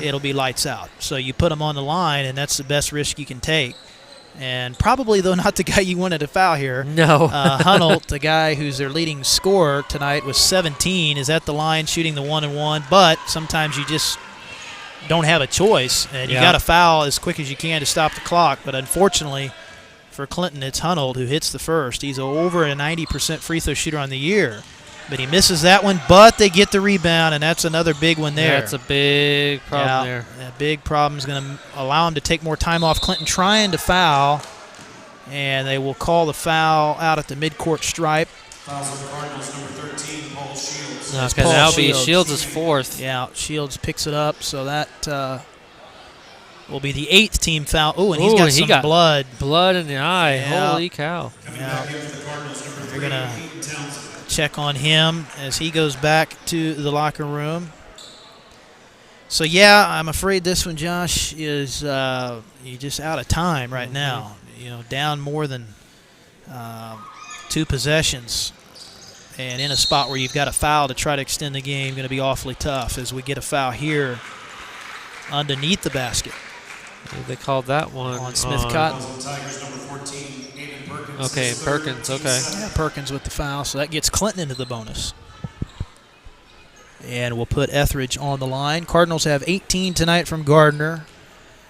it'll be lights out. So you put them on the line, and that's the best risk you can take. And probably, though, not the guy you wanted to foul here. No. Hunnelt, the guy who's their leading scorer tonight with 17, is at the line shooting the 1-and-1. But sometimes you just don't have a choice, and you got to foul as quick as you can to stop the clock. But unfortunately for Clinton, it's Hunnelt who hits the first. He's over a 90% free throw shooter on the year. But he misses that one, but they get the rebound, and that's another big one there. That's a big problem there. A big problem is going to allow him to take more time off. Clinton trying to foul, and they will call the foul out at the midcourt stripe. Fouls on the Cardinals, number 13, Paul Shields. Okay, that'll be Shields' 4th. Yeah, Shields picks it up, so that will be the 8th-team foul. Oh, and he's got blood. Blood in the eye. Yeah. Holy cow. Yeah. They're going to check on him as he goes back to the locker room. So, I'm afraid this one, Josh, is you're just out of time right now. Down more than 2 possessions. And in a spot where you've got a foul to try to extend the game, going to be awfully tough as we get a foul here underneath the basket. They called that one on Smith Cotton. Okay, Perkins, okay. Yeah, Perkins with the foul, so that gets Clinton into the bonus. And we'll put Etheridge on the line. Cardinals have 18 tonight from Gardner,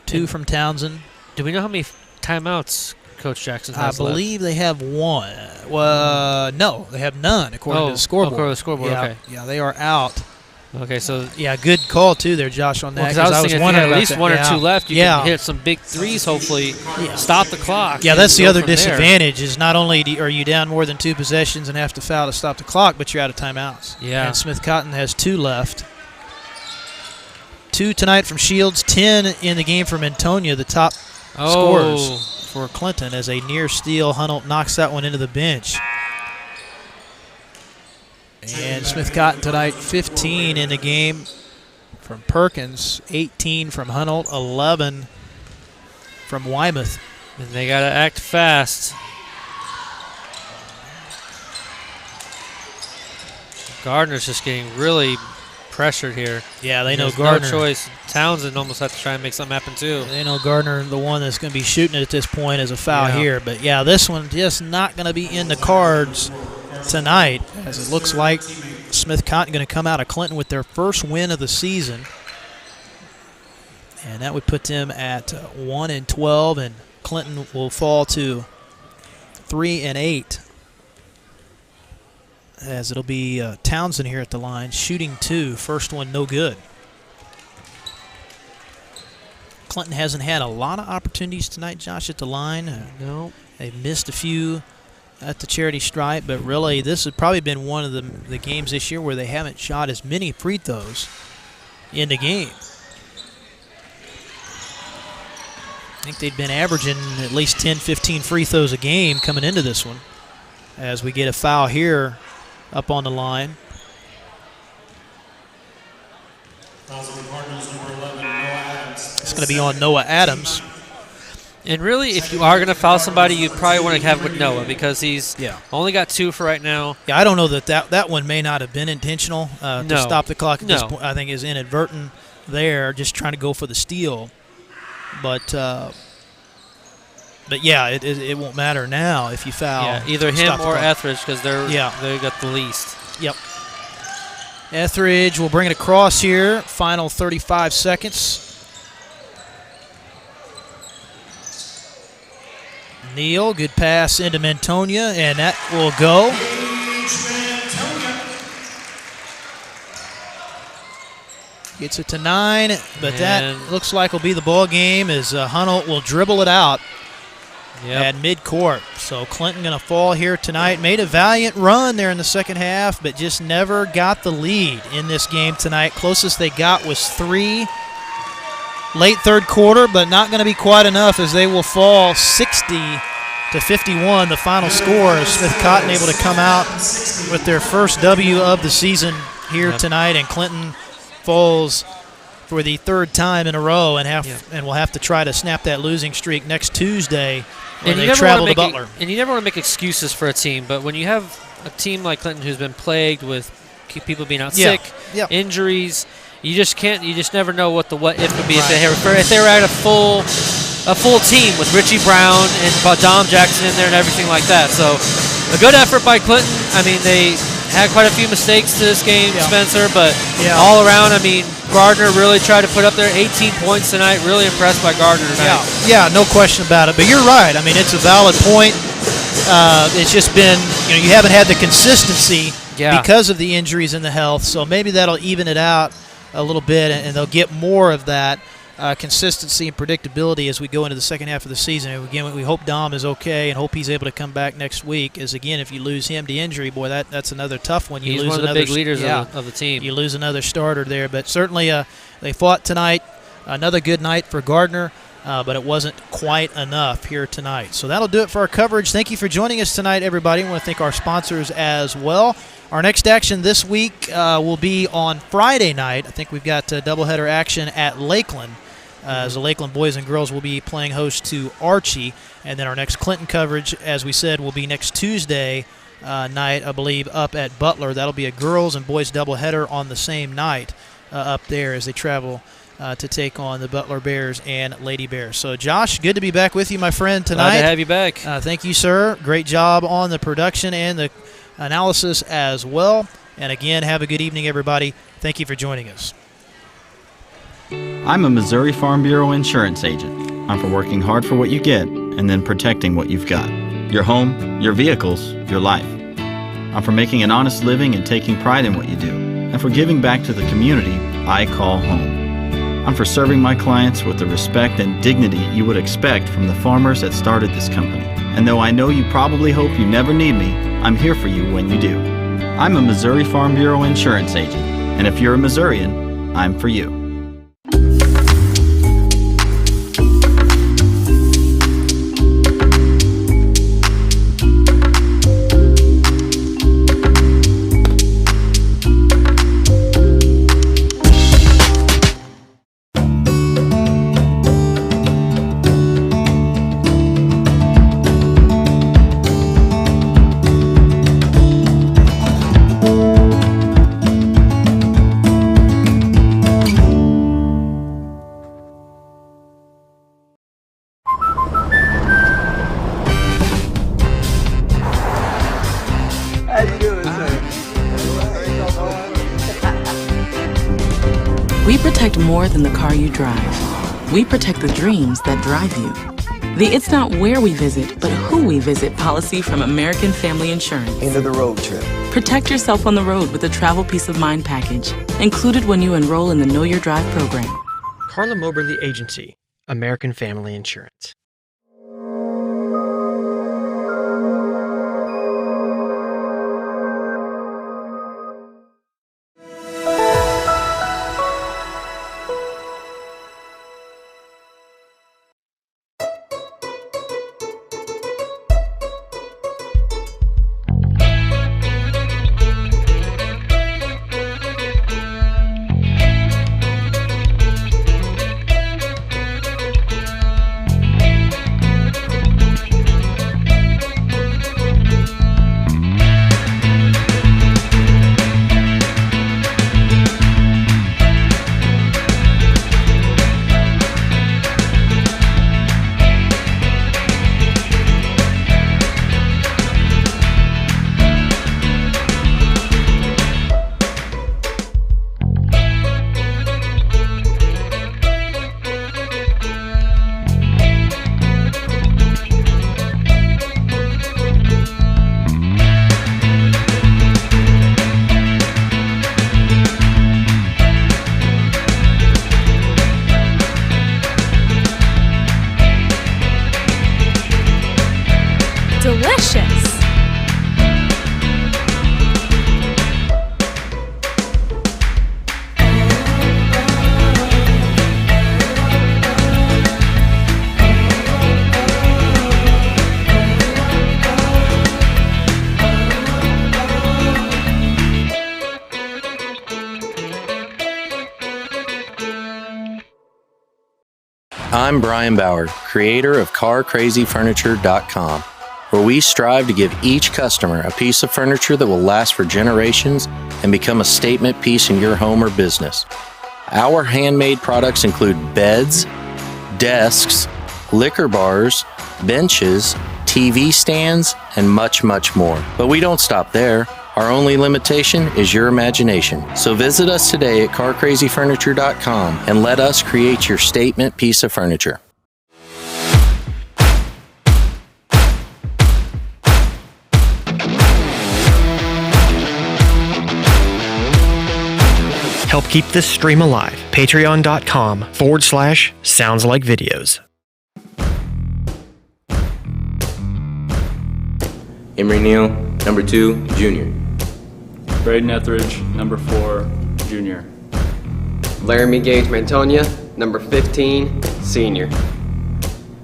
2 from Townsend. Do we know how many timeouts Coach Jackson has left? I believe they have 1. Well, no, they have none, according to the scoreboard. According to the scoreboard, okay. Yeah, they are out. Okay, so good call too there, Josh, on that. Because I was thinking if you had at least 1 or 2 left, you can hit some big threes, hopefully, stop the clock. Yeah, that's the other disadvantage is not only are you down more than 2 possessions and have to foul to stop the clock, but you're out of timeouts. Yeah. And Smith Cotton has 2 left. 2 tonight from Shields, 10 in the game from Antonia, the top scorers for Clinton, as a near steal. Hunnelt knocks that one into the bench. And Smith Cotton tonight, 15 in the game from Perkins, 18 from Hunnelt, 11 from Weymouth. And they got to act fast. Gardner's just getting really pressured here. Yeah, they know Gardner. No choice. Townsend almost had to try and make something happen too. They know Gardner, the one that's going to be shooting it at this point, as a foul here. But this one just not going to be in the cards tonight, as it looks like Smith Cotton going to come out of Clinton with their first win of the season, and that would put them at 1-12, and Clinton will fall to 3-8 as it'll be Townsend here at the line, shooting 2. First one no good. Clinton hasn't had a lot of opportunities tonight, Josh, at the line. No. They've missed a few at the charity stripe, but really this has probably been one of the games this year where they haven't shot as many free throws in the game. I think they'd been averaging at least 10, 15 free throws a game coming into this one, as we get a foul here up on the line. It's going to be on Noah Adams. And really, if you are going to foul somebody, you probably want to have it with Noah, because he's only got 2 for right now. Yeah, I don't know that one may not have been intentional to stop the clock at this point. I think is inadvertent there, just trying to go for the steal. But yeah, it won't matter now if you foul. Yeah, either him or Etheridge, because they got the least. Yep. Etheridge will bring it across here. Final 35 seconds. Neal, good pass into Mantonia, and that will go. Gets it to 9, but that looks like will be the ball game as Hunnell will dribble it out at midcourt. So Clinton going to fall here tonight. Made a valiant run there in the second half, but just never got the lead in this game tonight. Closest they got was 3 late third quarter, but not going to be quite enough as they will fall 60-51. The final score is Smith Cotton able to come out with their first W of the season here tonight, and Clinton falls for the 3rd time in a row and will have to try to snap that losing streak next Tuesday when they travel to Butler. And you never want to make excuses for a team, but when you have a team like Clinton who's been plagued with people being out sick, injuries, you just can't. You just never know what the what if would be if they were at a full team with Richie Brown and Dom Jackson in there and everything like that. So a good effort by Clinton. I mean, they had quite a few mistakes to this game, Spencer, but all around, I mean, Gardner really tried to put up there 18 points tonight. Really impressed by Gardner tonight. Yeah, no question about it. But you're right. I mean, it's a valid point. It's just been, you haven't had the consistency because of the injuries and the health. So maybe that'll even it out a little bit, and they'll get more of that consistency and predictability as we go into the second half of the season. And again, we hope Dom is okay and hope he's able to come back next week. As again, if you lose him to injury, boy, that's another tough one. He's one of the big leaders of the team. You lose another starter there, but certainly they fought tonight. Another good night for Gardner, but it wasn't quite enough here tonight. So that'll do it for our coverage. Thank you for joining us tonight, everybody. I want to thank our sponsors as well. Our next action this week will be on Friday night. I think we've got doubleheader action at Lakeland. As the Lakeland boys and girls will be playing host to Archie. And then our next Clinton coverage, as we said, will be next Tuesday night, I believe, up at Butler. That'll be a girls and boys doubleheader on the same night up there as they travel to take on the Butler Bears and Lady Bears. So, Josh, good to be back with you, my friend, tonight. Glad to have you back. Thank you, sir. Great job on the production and the analysis as well. And again, have a good evening, everybody. Thank you for joining us. I'm a Missouri Farm Bureau insurance agent. I'm for working hard for what you get and then protecting what you've got. Your home, your vehicles, your life. I'm for making an honest living and taking pride in what you do, and for giving back to the community I call home. I'm for serving my clients with the respect and dignity you would expect from the farmers that started this company. And though I know you probably hope you never need me, I'm here for you when you do. I'm a Missouri Farm Bureau insurance agent, and if you're a Missourian, I'm for you. We protect more than the car you drive. We protect the dreams that drive you. The It's Not Where We Visit, but Who We Visit policy from American Family Insurance. End of the road trip. Protect yourself on the road with a travel peace of mind package, included when you enroll in the Know Your Drive program. Carla Moberly Agency, American Family Insurance. Delicious. I'm Brian Bauer, creator of CarCrazyFurniture.com, where we strive to give each customer a piece of furniture that will last for generations and become a statement piece in your home or business. Our handmade products include beds, desks, liquor bars, benches, TV stands, and much, much more. But we don't stop there. Our only limitation is your imagination. So visit us today at CarCrazyFurniture.com and let us create your statement piece of furniture. Help keep this stream alive. Patreon.com/SoundsLikeVideos. Emery Neal, number 2, junior. Braden Etheridge, number 4, junior. Laramie Gage Mantonia, number 15, senior.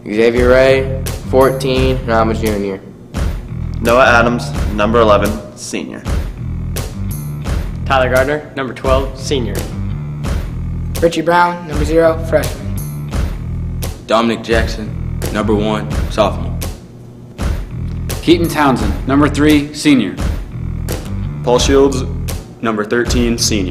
Xavier Ray, 14, and I'm a junior. Noah Adams, number 11, senior. Tyler Gardner, number 12, senior. Richie Brown, number 0, freshman. Dominic Jackson, number 1, sophomore. Keaton Townsend, number 3, senior. Paul Shields, number 13, senior.